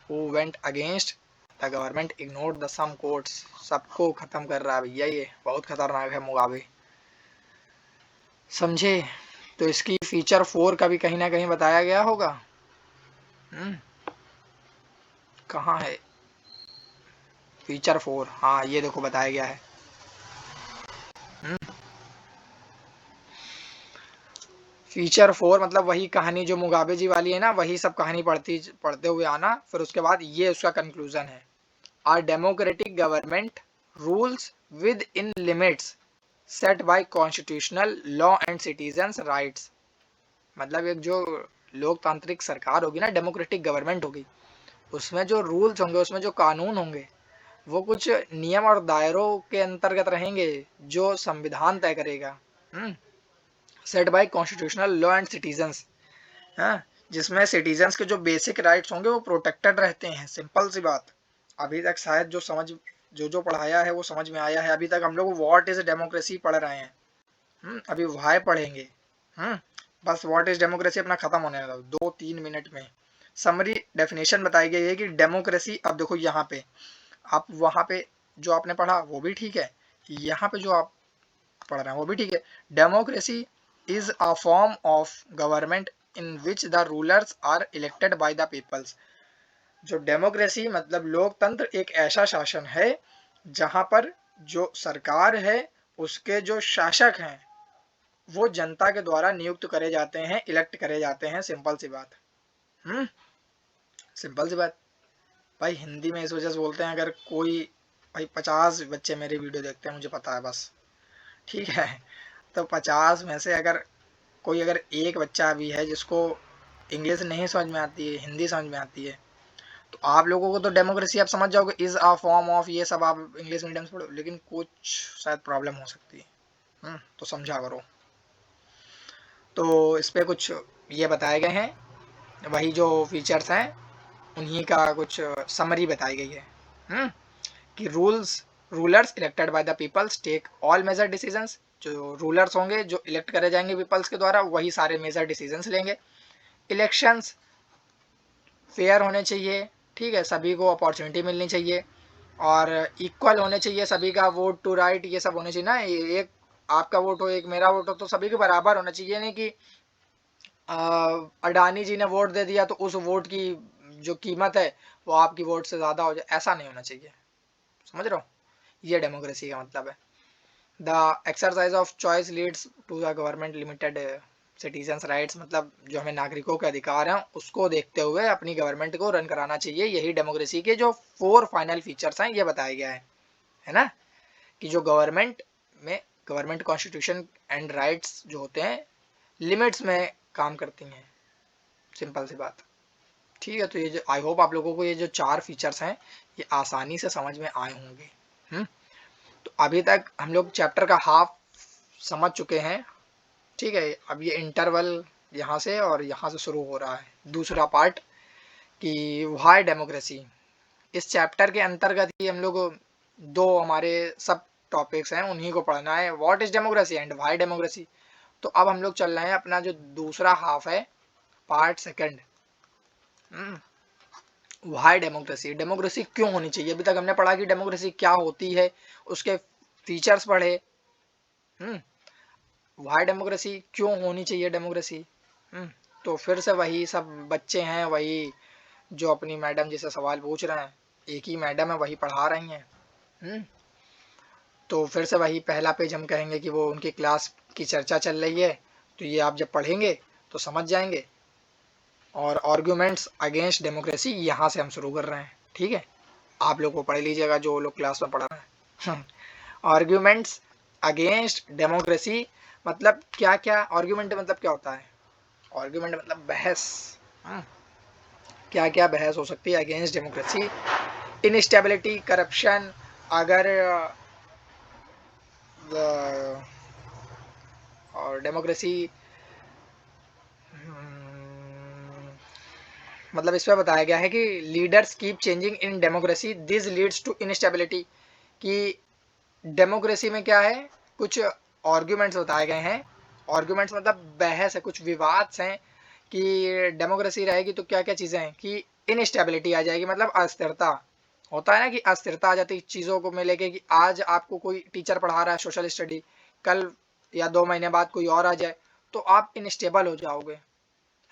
who went against the government ignored the some courts. सबको खत्म कर रहा है भैया, ये बहुत खतरनाक है मुगाबे। समझे? तो इसकी फीचर 4 का भी कहीं ना कहीं बताया गया होगा। कहाँ है फीचर 4? हाँ ये देखो बताया गया है। फीचर 4 मतलब वही कहानी जो मुगाबे जी वाली है ना, वही सब कहानी पढ़ते हुए आना, फिर उसके बाद ये उसका कंक्लूजन है। Are democratic government rules within limits set by constitutional law and citizens rights. मतलब एक जो लोकतांत्रिक सरकार होगी ना, डेमोक्रेटिक गवर्नमेंट होगी, उसमें जो रूल्स होंगे, उसमें जो कानून होंगे, वो कुछ नियम और दायरों के अंतर्गत रहेंगे जो संविधान तय करेगा। Set by constitutional law and citizens, हाँ, जिसमें सिटीजन्स के जो बेसिक राइट्स होंगे वो प्रोटेक्टेड रहते हैं। सिंपल सी बात, अभी तक शायद जो पढ़ाया है वो समझ में आया है। अभी तक हम लोग व्हाट इज डेमोक्रेसी पढ़ रहे हैं, अभी वाई पढ़ेंगे। बस व्हाट इज डेमोक्रेसी अपना खत्म होने वाला 2-3 मिनट में। समरी डेफिनेशन बताई गई है कि डेमोक्रेसी, अब देखो यहाँ पे आप वहाँ पे जो आपने पढ़ा वो भी ठीक है, यहाँ पे जो आप पढ़ रहे हैं वो भी ठीक है। Democracy is a form of government in which the rulers are elected by the peoples. जो डेमोक्रेसी मतलब लोकतंत्र एक ऐसा शासन है जहां पर जो सरकार है उसके जो शासक हैं वो जनता के द्वारा नियुक्त करे जाते हैं, इलेक्ट करे जाते हैं। सिंपल सी बात। सिंपल सी बात भाई। हिंदी में इस वजह से बोलते हैं, अगर कोई भाई 50 बच्चे मेरी वीडियो देखते हैं मुझे पता है, बस ठीक है, तो 50 में से अगर कोई अगर एक बच्चा भी है जिसको इंग्लिश नहीं समझ में आती है, हिंदी समझ में आती है, तो आप लोगों को तो डेमोक्रेसी आप समझ जाओगे, इज अ फॉर्म ऑफ, ये सब आप इंग्लिश मीडियम से पढ़ो, लेकिन कुछ शायद प्रॉब्लम हो सकती है। तो समझा करो। तो इस पे कुछ ये बताए गए हैं, वही जो फीचर्स हैं उन्हीं का कुछ समरी बताई गई है। कि rulers elected by the peoples take all major decisions. जो रूलर्स होंगे जो इलेक्ट करे जाएंगे पीपल्स के द्वारा, वही सारे मेजर डिसीजंस लेंगे। इलेक्शंस फेयर होने चाहिए, ठीक है, सभी को अपॉर्चुनिटी मिलनी चाहिए और इक्वल होने चाहिए, सभी का वोट टू राइट ये सब होने चाहिए ना। एक आपका वोट हो, एक मेरा वोट हो, तो सभी के बराबर होना चाहिए। नहीं कि अडानी जी ने वोट दे दिया तो उस वोट की जो कीमत है वो आपकी वोट से ज़्यादा हो जाए, ऐसा नहीं होना चाहिए। समझ रहे हो, ये डेमोक्रेसी का मतलब है। The exercise of choice leads to the government limited citizens rights, मतलब जो हमें नागरिकों के अधिकार हैं उसको देखते हुए अपनी गवर्नमेंट को रन कराना चाहिए। यही डेमोक्रेसी के जो 4 फाइनल फीचर्स हैं ये बताया गया है ना। कि जो गवर्नमेंट कॉन्स्टिट्यूशन एंड राइट्स जो होते हैं लिमिट्स में काम करती हैं। सिंपल सी बात, ठीक है। तो ये जो आई होप आप लोगों को ये जो 4 फीचर्स हैं ये आसानी से समझ में आए होंगे। तो अभी तक हम लोग चैप्टर का हाफ समझ चुके हैं, ठीक है। अब ये इंटरवल यहाँ से और यहाँ से शुरू हो रहा है दूसरा पार्ट कि व्हाई डेमोक्रेसी। इस चैप्टर के अंतर्गत ही हम लोग 2 हमारे सब टॉपिक्स हैं उन्हीं को पढ़ना है, what is democracy and why democracy. तो अब हम लोग चल रहे हैं अपना जो दूसरा हाफ है, part second, why democracy. Democracy क्यों होनी चाहिए। अभी तक हमने पढ़ा कि डेमोक्रेसी क्या होती है, उसके फीचर्स पढ़े। व्हाई डेमोक्रेसी क्यों होनी चाहिए डेमोक्रेसी। तो फिर से वही सब बच्चे हैं, वही जो अपनी मैडम जिसे सवाल पूछ रहे हैं, एक ही मैडम है वही पढ़ा रही हैं। तो फिर से वही पहला पेज हम कहेंगे कि वो उनकी क्लास की चर्चा चल रही है, तो ये आप जब पढ़ेंगे तो समझ जाएंगे। और आर्ग्यूमेंट्स अगेंस्ट डेमोक्रेसी यहाँ से हम शुरू कर रहे हैं, ठीक है। आप लोग को पढ़ लीजिएगा जो लोग क्लास में पढ़ रहे हैं। आर्ग्यूमेंट्स अगेंस्ट डेमोक्रेसी मतलब क्या क्या, आर्ग्यूमेंट मतलब क्या होता है। आर्ग्यूमेंट मतलब बहस। क्या क्या बहस हो सकती है अगेंस्ट डेमोक्रेसी। इनस्टेबिलिटी, करप्शन, अगर और डेमोक्रेसी मतलब इस पर बताया गया है कि leaders keep changing in democracy, this leads to instability. कि डेमोक्रेसी में क्या है, कुछ आर्ग्यूमेंट्स बताए गए हैं। आर्ग्यूमेंट्स मतलब बहस है, कुछ विवाद हैं कि डेमोक्रेसी रहेगी तो क्या क्या चीज़ें हैं कि इनस्टेबिलिटी आ जाएगी, मतलब अस्थिरता होता है ना, कि अस्थिरता आ जाती है चीज़ों को मिलेगी। कि आज आपको कोई टीचर पढ़ा रहा है सोशल स्टडी, कल या 2 महीने बाद कोई और आ जाए तो आप इनस्टेबल हो जाओगे,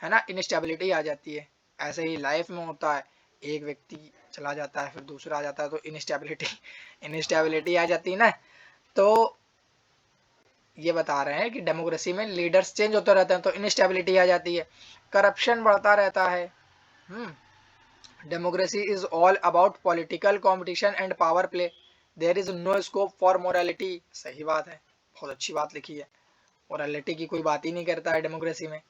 है ना, इनस्टेबिलिटी आ जाती है। ऐसे ही लाइफ में होता है, एक व्यक्ति चला जाता है फिर दूसरा आ जाता है तो इनस्टेबिलिटी इनस्टेबिलिटी आ जाती है ना। तो ये बता रहे हैं कि डेमोक्रेसी में लीडर्स चेंज होते रहते हैं तो इनस्टेबिलिटी आ जाती है, करप्शन बढ़ता रहता है। Democracy is all about political competition and power play, there is no scope for morality. सही बात है, बहुत अच्छी बात लिखी है, मोरालिटी की कोई बात ही नहीं करता है डेमोक्रेसी में।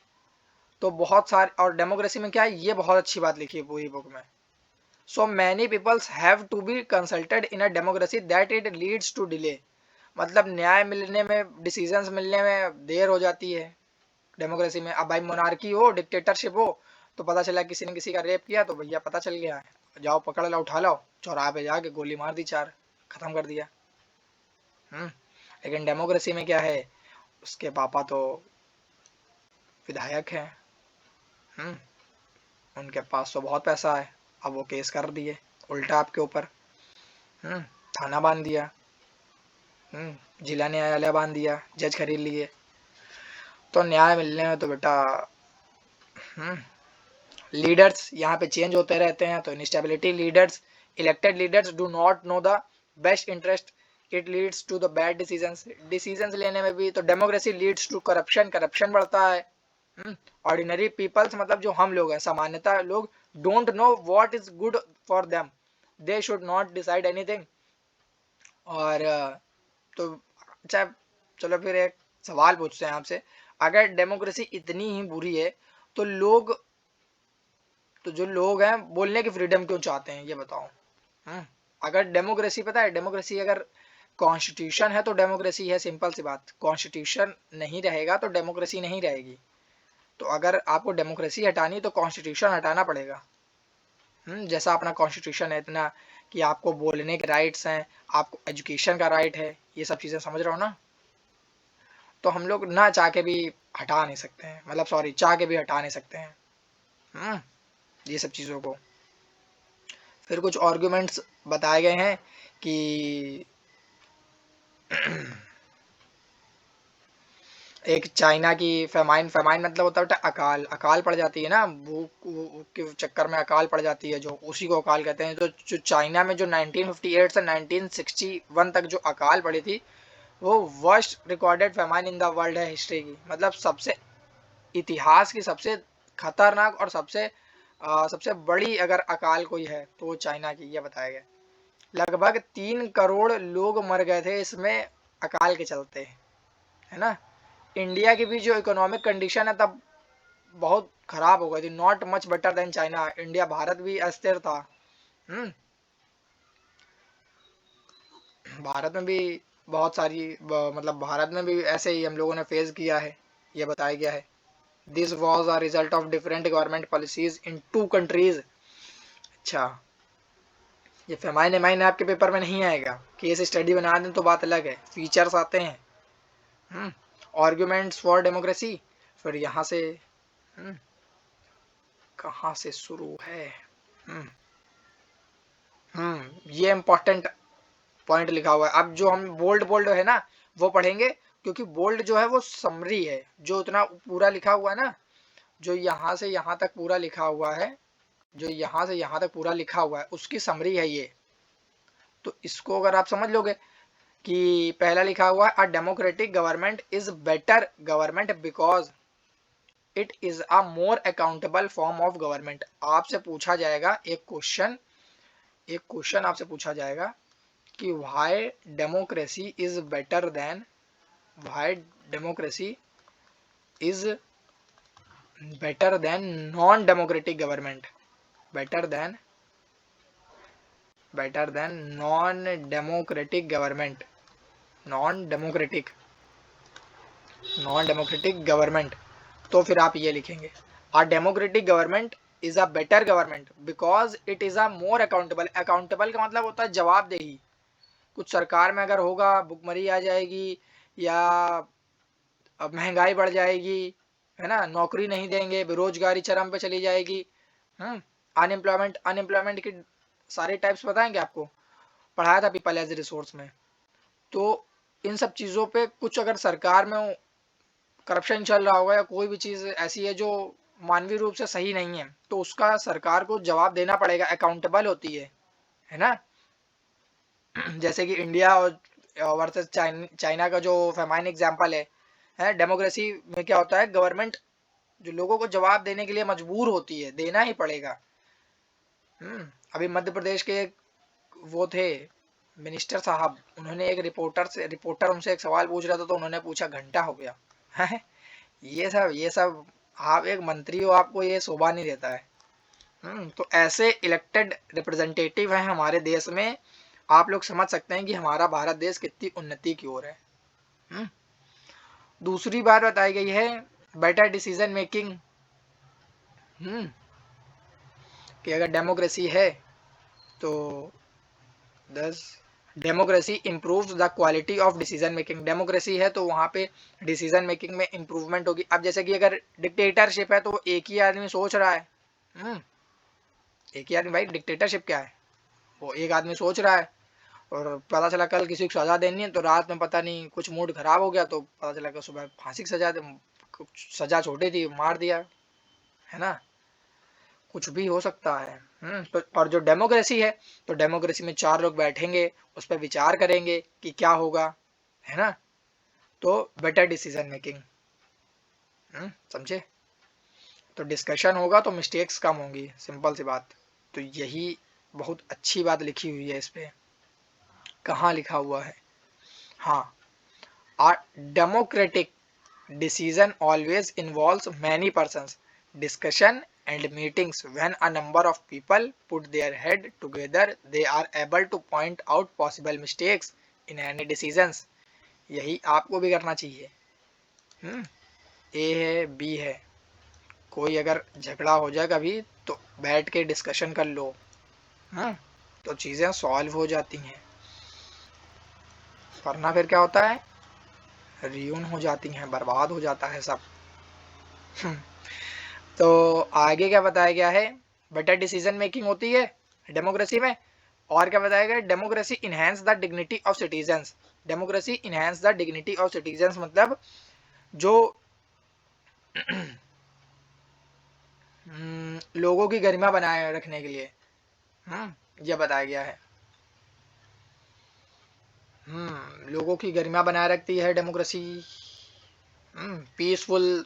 तो बहुत सारे, और डेमोक्रेसी में क्या है, ये बहुत अच्छी बात लिखी है पूरी बुक में। So many peoples have to be consulted in a democracy that it leads to delay, मतलब न्याय मिलने में, डिसीजंस मिलने में देर हो जाती है डेमोक्रेसी में। अब भाई मोनार्की हो, डिक्टेटरशिप हो, तो पता चला किसी ने किसी का रेप किया तो भैया पता चल गया, जाओ पकड़ लो, उठा लो, चौराहे पे जाके गोली मार दी, चार, खत्म कर दिया। लेकिन डेमोक्रेसी में क्या है, उसके पापा तो विधायक हैं, उनके पास तो बहुत पैसा है, अब वो केस कर दिए उल्टा आपके ऊपर, थाना बांध दिया, जिला न्यायालय बांध दिया, जज खरीद लिए। तो न्याय मिलने में तो बेटा लीडर्स यहाँ पे चेंज होते रहते हैं तो instability, leaders, elected leaders do not know the best interest, it leads to the bad decisions, decisions लेने में भी। तो democracy leads to corruption, corruption बढ़ता है। ऑर्डिनरी पीपल्स मतलब जो हम लोग हैं, सामान्यता लोग, don't know what is good for them, they should not decide anything. और तो अच्छा, चलो फिर एक सवाल पूछते हैं आपसे, अगर डेमोक्रेसी इतनी ही बुरी है तो जो लोग हैं बोलने की फ्रीडम क्यों चाहते हैं, ये बताओ। अगर डेमोक्रेसी, पता है डेमोक्रेसी अगर कॉन्स्टिट्यूशन है तो डेमोक्रेसी है, सिंपल सी बात। कॉन्स्टिट्यूशन नहीं रहेगा तो डेमोक्रेसी नहीं रहेगी। तो अगर आपको डेमोक्रेसी हटानी तो कॉन्स्टिट्यूशन हटाना पड़ेगा। जैसा अपना कॉन्स्टिट्यूशन है इतना कि आपको बोलने के राइट्स हैं, आपको एजुकेशन का राइट है, ये सब चीज़ें समझ रहे हो ना। तो हम लोग ना चाह के भी हटा नहीं सकते हैं, मतलब सॉरी, चाह के भी हटा नहीं सकते हैं ये सब चीज़ों को। फिर कुछ आर्गुमेंट्स बताए गए हैं कि एक चाइना की फेमाइन, फेमाइन मतलब होता है अकाल, अकाल पड़ जाती है ना, भूख के चक्कर में अकाल पड़ जाती है, जो उसी को अकाल कहते हैं। तो जो चाइना में जो 1958 से 1961 तक जो अकाल पड़ी थी, वो worst recorded famine in the world है हिस्ट्री की, मतलब सबसे, इतिहास की सबसे खतरनाक और सबसे बड़ी अगर अकाल कोई है तो वो चाइना की, ये बताया गया। लगभग 3 करोड़ लोग मर गए थे इसमें अकाल के चलते, है ना। इंडिया की भी जो इकोनॉमिक कंडीशन है तब बहुत खराब हो गई थी, not much better than China. India, Bharat भी अस्थिर था। भारत में भी बहुत सारी मतलब भारत में भी ऐसे ही हम लोगों ने फेस किया है, ये बताया गया है। This was a result of different government policies in 2 countries. अच्छा, ये फेमाइन एमाइन आपके पेपर में नहीं आएगा, केस स्टडी बना दें तो बात अलग है, फीचर्स आते हैं। आर्ग्यूमेंट्स फॉर डेमोक्रेसी, फिर यहाँ से कहाँ से शुरू है, ये इंपॉर्टेंट पॉइंट लिखा हुआ है। अब जो हम बोल्ड बोल्ड है ना वो पढ़ेंगे, क्योंकि बोल्ड जो है वो समरी है, जो उतना पूरा लिखा हुआ है ना, जो यहाँ से यहाँ तक पूरा लिखा हुआ है, जो यहाँ से यहाँ तक पूरा लिखा हुआ है उसकी समरी है ये। तो इसको अगर आप समझ लोगे कि पहला लिखा हुआ है, a democratic government is better government because it is a more accountable form of government. आपसे पूछा जाएगा एक क्वेश्चन आपसे पूछा जाएगा कि why democracy is better than, why democracy is better than non democratic government, better than non democratic government, non democratic government. तो फिर आप ये लिखेंगे, a democratic government is a better government because it is a more accountable. Accountable का मतलब होता है जवाबदेही। कुछ सरकार में अगर होगा, भुखमरी आ जाएगी या महंगाई बढ़ जाएगी, है ना, नौकरी नहीं देंगे, बेरोजगारी चरम पे चली जाएगी, अनएम्प्लॉयमेंट, अनएम्प्लॉयमेंट की सारे टाइप्स बताएंगे आपको, पढ़ाया था पीपल एज रिसोर्स में। तो इन सब चीज़ों पे कुछ अगर सरकार में करप्शन चल रहा होगा या कोई भी चीज़ ऐसी है जो मानवीय रूप से सही नहीं है, तो उसका सरकार को जवाब देना पड़ेगा, अकाउंटेबल होती है ना। जैसे कि इंडिया और वर्सेस चाइना का जो फेमाइन एग्जांपल है डेमोक्रेसी में क्या होता है, गवर्नमेंट जो लोगों को जवाब देने के लिए मजबूर होती है, देना ही पड़ेगा। अभी मध्य प्रदेश के एक वो थे मिनिस्टर साहब, उन्होंने एक रिपोर्टर उनसे एक सवाल पूछ रहा था तो उन्होंने पूछा घंटा हो गया है। ये सब आप एक मंत्री हो, आपको ये शोभा नहीं देता है। तो ऐसे इलेक्टेड रिप्रेजेंटेटिव हैं हमारे देश में, आप लोग समझ सकते हैं कि हमारा भारत देश कितनी उन्नति की ओर है। दूसरी बात बताई गई है बेटर डिसीजन मेकिंग, कि अगर डेमोक्रेसी है तो 10 democracy improves the quality of decision making. Democracy है तो वहाँ पे डिसीजन मेकिंग में इम्प्रूवमेंट होगी। अब जैसे कि अगर डिक्टेटरशिप है तो वो एक ही आदमी सोच रहा है, एक ही आदमी, भाई डिक्टेटरशिप क्या है, वो एक आदमी सोच रहा है और पता चला कल किसी को सजा देनी है तो रात में पता नहीं कुछ मूड खराब हो गया तो पता चला कि सुबह फांसी की सजा छोटी थी, मार दिया, है ना, कुछ भी हो सकता है। तो और जो डेमोक्रेसी है तो डेमोक्रेसी में 4 लोग बैठेंगे, उस पर विचार करेंगे कि क्या होगा, है ना, तो बेटर डिसीजन मेकिंग, समझे। तो डिस्कशन होगा तो मिस्टेक्स कम होंगी, सिंपल सी बात। तो यही बहुत अच्छी बात लिखी हुई है इस पे। कहाँ लिखा हुआ है, हाँ, आ democratic decision always involves many persons, discussion and meetings. When a number of people put their head together, they are able to point out possible mistakes in any decisions. यही आपको भी करना चाहिए। ए है, बी है, कोई अगर झगड़ा हो जाए कभी तो बैठ के डिस्कशन कर लो, तो चीज़ें सॉल्व हो जाती हैं, वरना फिर क्या होता है, रियून हो जाती हैं, बर्बाद हो जाता है सब। तो आगे क्या बताया गया है, बेटर डिसीजन मेकिंग होती है डेमोक्रेसी में। और क्या बताया गया, democracy enhance the dignity of citizens. Democracy enhance the dignity of citizens मतलब जो लोगों की गरिमा बनाए रखने के लिए यह बताया गया है। लोगों की गरिमा बनाए रखती है डेमोक्रेसी, पीसफुल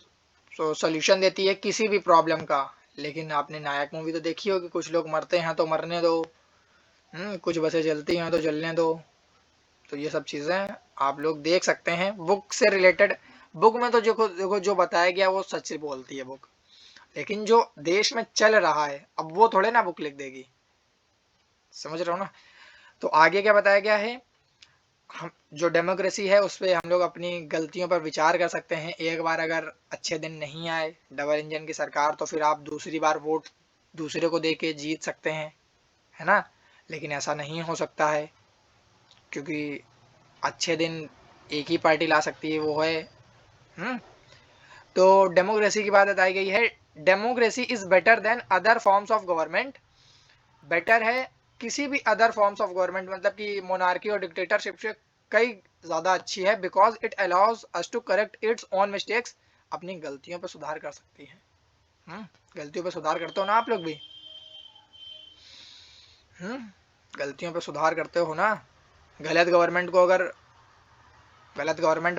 सॉल्यूशन देती है किसी भी प्रॉब्लम का। लेकिन आपने नायक मूवी तो देखी होगी, कुछ लोग मरते हैं तो मरने दो, कुछ बसें चलती हैं तो चलने दो। तो ये सब चीज़ें आप लोग देख सकते हैं बुक से रिलेटेड। बुक में तो देखो जो बताया गया वो सच बोलती है बुक, लेकिन जो देश में चल रहा है अब वो थोड़े ना बुक लिख देगी, समझ रहे हो ना। तो आगे क्या बताया गया है, हम जो डेमोक्रेसी है उस पर हम लोग अपनी गलतियों पर विचार कर सकते हैं। एक बार अगर अच्छे दिन नहीं आए डबल इंजन की सरकार तो फिर आप दूसरी बार वोट दूसरे को दे के जीत सकते हैं, है ना। लेकिन ऐसा नहीं हो सकता है क्योंकि अच्छे दिन एक ही पार्टी ला सकती है, वो है। तो डेमोक्रेसी की बात बताई गई है, democracy is better than other forms of government. Better है किसी भी अदर फॉर्म्स ऑफ गवर्नमेंट, मतलब कि मोनार्की और डिक्टेटरशिप से कई ज़्यादा अच्छी है, because it allows us to correct its own mistakes. अपनी गलतियों पर सुधार कर सकती है। गलतियों पर सुधार करते हो ना आप लोग भी, गलतियों पर सुधार करते हो ना। गलत गवर्नमेंट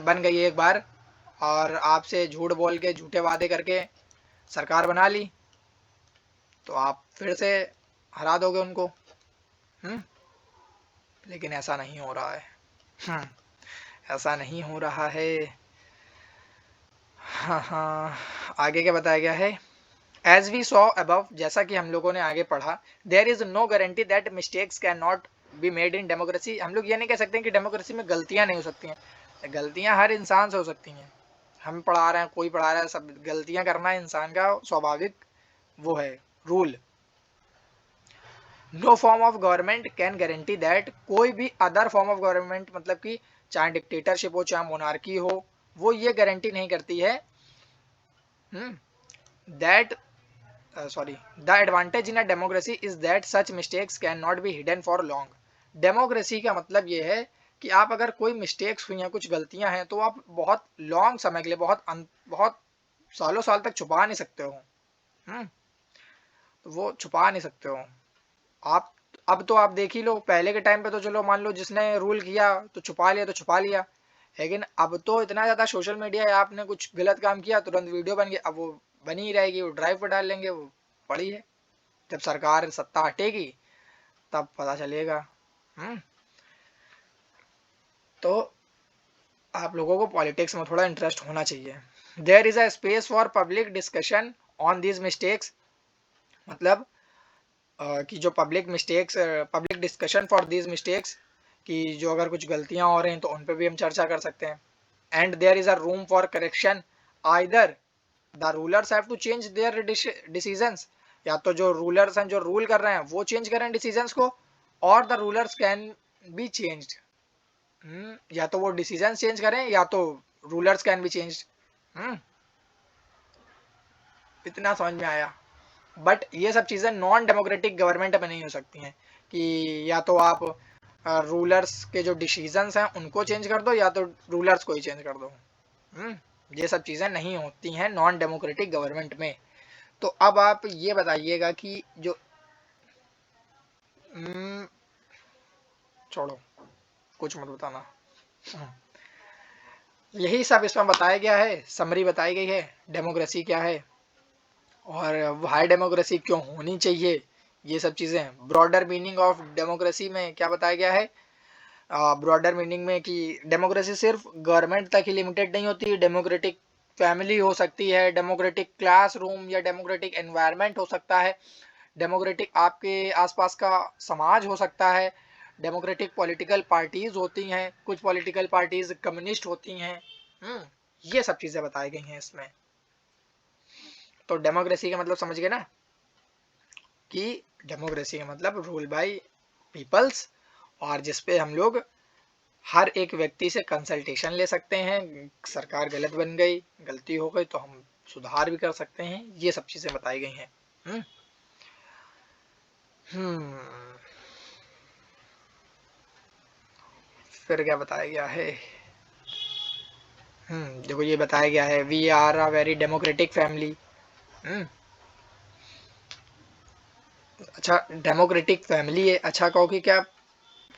बन गई एक बार और आपसे झूठ बोल के झूठे वादे करके सरकार बना ली तो आप फिर से हरा दोगे उनको। लेकिन ऐसा नहीं हो रहा है, ऐसा नहीं हो रहा है। हाँ, आगे क्या बताया गया है, एज वी सॉ अबव, जैसा कि हम लोगों ने आगे पढ़ा, there is no guarantee that mistakes can not be made in democracy. हम लोग ये नहीं कह सकते कि डेमोक्रेसी में गलतियां नहीं हो सकती हैं, गलतियां हर इंसान से हो सकती हैं। हम पढ़ा रहे हैं, कोई पढ़ा रहा है, सब गलतियां करना इंसान का स्वाभाविक वो है rule. No form of government can guarantee that, कोई भी अदर फॉर्म ऑफ गवर्नमेंट मतलब कि चाहे डिक्टेटरशिप हो चाहे मोनार्की हो, वो ये गारंटी नहीं करती है that sorry, the advantage in a democracy is that such mistakes cannot be hidden for long. Democracy का मतलब ये है कि आप अगर कोई मिस्टेक्स हुई हैं, कुछ गलतियां हैं, तो आप बहुत लॉन्ग समय के लिए, बहुत सालों साल तक छुपा नहीं सकते हो। तो वो छुपा नहीं सकते हो आप। अब तो आप देख ही लो, पहले के टाइम पे तो चलो मान लो जिसने रूल किया तो छुपा लिया तो छुपा लिया, लेकिन अब तो इतना ज्यादा सोशल मीडिया है, आपने कुछ गलत काम किया तुरंत वीडियो बन गया, अब वो बनी ही रहेगी, वो ड्राइव पर डाल लेंगे, वो पड़ी है। जब सरकार सत्ता हटेगी तब पता चलेगा। तो आप लोगों को पॉलिटिक्स में थोड़ा इंटरेस्ट होना चाहिए। There is a space for public discussion on these mistakes, मतलब कि जो public discussion for these mistakes, कि जो अगर कुछ गलतियां हो रही हैं तो उन पर भी हम चर्चा कर सकते हैं। And there is a room for correction, either the rulers have to change their decisions, या तो जो रूलर्स हैं जो रूल कर रहे हैं वो चेंज करें डिसीजंस को, और the rulers can be changed, या तो वो डिसीजन चेंज करें या तो रूलर्स कैन बी चेंज्ड। इतना समझ में आया। बट ये सब चीज़ें नॉन डेमोक्रेटिक गवर्नमेंट में नहीं हो सकती हैं, कि या तो आप रूलर्स के जो डिसीजंस हैं उनको चेंज कर दो या तो रूलर्स को ही चेंज कर दो। ये सब चीज़ें नहीं होती हैं नॉन डेमोक्रेटिक गवर्नमेंट में। तो अब आप ये बताइएगा कि जो छोड़ो, कुछ मत बताना। यही सब इसमें बताया गया है, समरी बताई गई है डेमोक्रेसी क्या है और वाई डेमोक्रेसी क्यों होनी चाहिए, ये सब चीज़ें। ब्रॉडर मीनिंग ऑफ डेमोक्रेसी में क्या बताया गया है, ब्रॉडर मीनिंग में कि डेमोक्रेसी सिर्फ गवर्नमेंट तक ही लिमिटेड नहीं होती, डेमोक्रेटिक फैमिली हो सकती है, डेमोक्रेटिक क्लासरूम या डेमोक्रेटिक एनवायरनमेंट हो सकता है, डेमोक्रेटिक आपके आसपास का समाज हो सकता है, डेमोक्रेटिक पॉलिटिकल पार्टीज होती हैं, कुछ पॉलिटिकल पार्टीज कम्युनिस्ट होती हैं। ये सब चीज़ें बताई गई हैं इसमें। तो डेमोक्रेसी का मतलब समझ गए ना, कि डेमोक्रेसी का मतलब रूल बाय पीपल्स, और जिसपे हम लोग हर एक व्यक्ति से कंसल्टेशन ले सकते हैं, सरकार गलत बन गई, गलती हो गई तो हम सुधार भी कर सकते हैं, ये सब चीजें बताई गई हैं। फिर क्या बताया गया है, देखो ये बताया गया है we are a very democratic family. अच्छा, डेमोक्रेटिक फैमिली है, अच्छा कहो कि क्या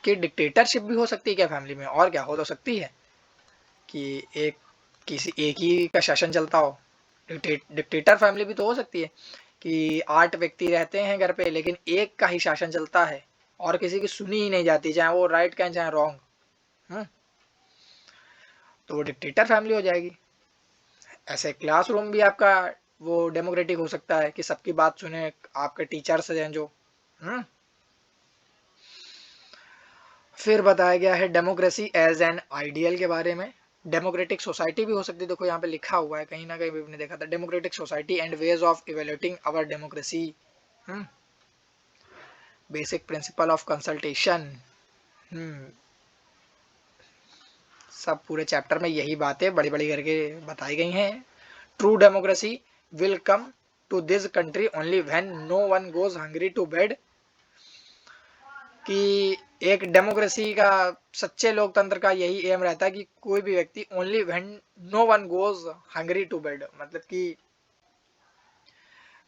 कि डिक्टेटरशिप भी हो सकती है क्या फैमिली में, और क्या हो तो सकती है कि एक किसी एक ही का शासन चलता हो। डिक्टेटर फैमिली भी तो हो सकती है कि 8 व्यक्ति रहते हैं घर पे लेकिन एक का ही शासन चलता है और किसी की सुनी ही नहीं जाती, चाहे वो राइट कहें चाहे रॉन्ग। तो वो डिक्टेटर फैमिली हो जाएगी। ऐसे क्लासरूम भी आपका वो डेमोक्रेटिक हो सकता है कि सबकी बात सुने आपके टीचर्स हैं जो। फिर बताया गया है डेमोक्रेसी एज एन आइडियल के बारे में। डेमोक्रेटिक सोसाइटी भी हो सकती है, देखो यहाँ पे लिखा हुआ है कहीं ना कहीं भी देखा था, democratic society and ways of evaluating our democracy, basic principle of consultation. सब पूरे चैप्टर में यही बातें बड़ी बड़ी करके बताई गई हैं। True democracy will come to this country only when no one goes hungry to bed, कि एक डेमोक्रेसी का, सच्चे लोकतंत्र का यही एम रहता है कि कोई भी व्यक्ति only when no one goes hungry to bed, मतलब कि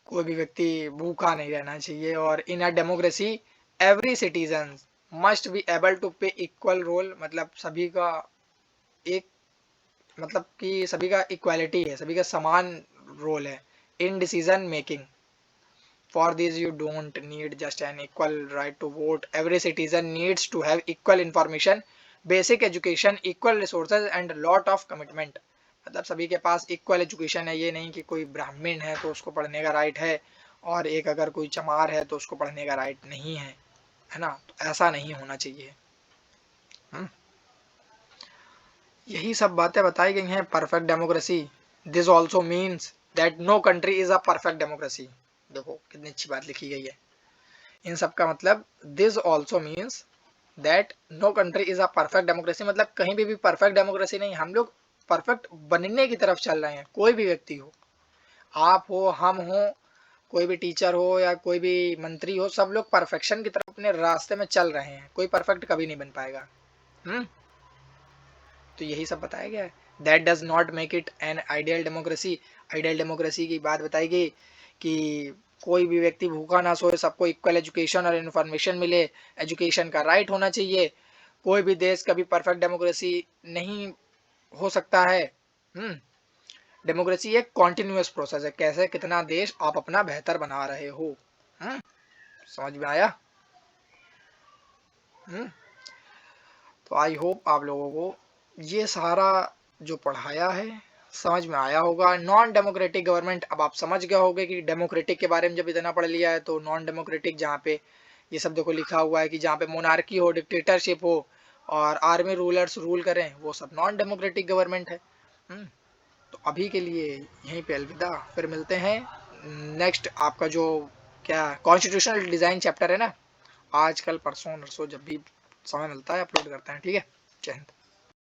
कोई भी व्यक्ति भूखा नहीं रहना चाहिए। और in a democracy every citizen must be able to pay equal role, मतलब सभी का एक, मतलब कि सभी का इक्वालिटी है, सभी का समान रोल है in decision making. For this you don't need just an equal right to vote. Every citizen needs to have equal information, basic education, equal resources and lot of commitment. मतलब सभी के पास equal education है, ये नहीं कि कोई ब्राह्मण है तो उसको पढ़ने का राइट है और एक अगर कोई चमार है तो उसको पढ़ने का राइट नहीं है, है ना। तो ऐसा नहीं होना चाहिए। यही सब बातें बताई गई हैं perfect democracy. This also means that no country is a perfect democracy. देखो कितनी अच्छी बात लिखी गई है। इन सब का मतलब this also means that no country is a perfect democracy, मतलब कहीं भी परफेक्ट डेमोक्रेसी नहीं, हम लोग परफेक्ट बनने की तरफ चल रहे हैं। कोई भी व्यक्ति हो, आप हो, हम हो, कोई भी टीचर हो या कोई भी मंत्री हो, सब लोग परफेक्शन की तरफ अपने रास्ते में चल रहे हैं, कोई परफेक्ट कभी नहीं बन पाएगा। तो यही सब बताया गया है। That does not make it an ideal democracy. Ideal democracy की बात बताई गई कि कोई भी व्यक्ति भूखा ना सोए, सबको इक्वल एजुकेशन और इन्फॉर्मेशन मिले, एजुकेशन का राइट होना चाहिए। कोई भी देश कभी परफेक्ट डेमोक्रेसी नहीं हो सकता है। डेमोक्रेसी एक कॉन्टिन्यूअस प्रोसेस है, कैसे कितना देश आप अपना बेहतर बना रहे हो। समझ में आया? तो आई होप आप लोगों को ये सारा जो पढ़ाया है समझ में आया होगा। नॉन डेमोक्रेटिक गवर्नमेंट, अब आप समझ गए होंगे कि डेमोक्रेटिक के बारे में जब इतना पढ़ लिया है तो नॉन डेमोक्रेटिक जहाँ पे ये सब देखो लिखा हुआ है कि जहाँ पे मोनार्की हो, डिक्टेटरशिप हो और आर्मी रूलर्स रूल करें, वो सब नॉन डेमोक्रेटिक गवर्नमेंट है। तो अभी के लिए यहीं पे अलविदा, फिर मिलते हैं नेक्स्ट आपका जो क्या कॉन्स्टिट्यूशनल डिज़ाइन चैप्टर है ना, आज कल परसों नरसों जब भी समय मिलता है अपलोड करते हैं। ठीक है, जय हिंद।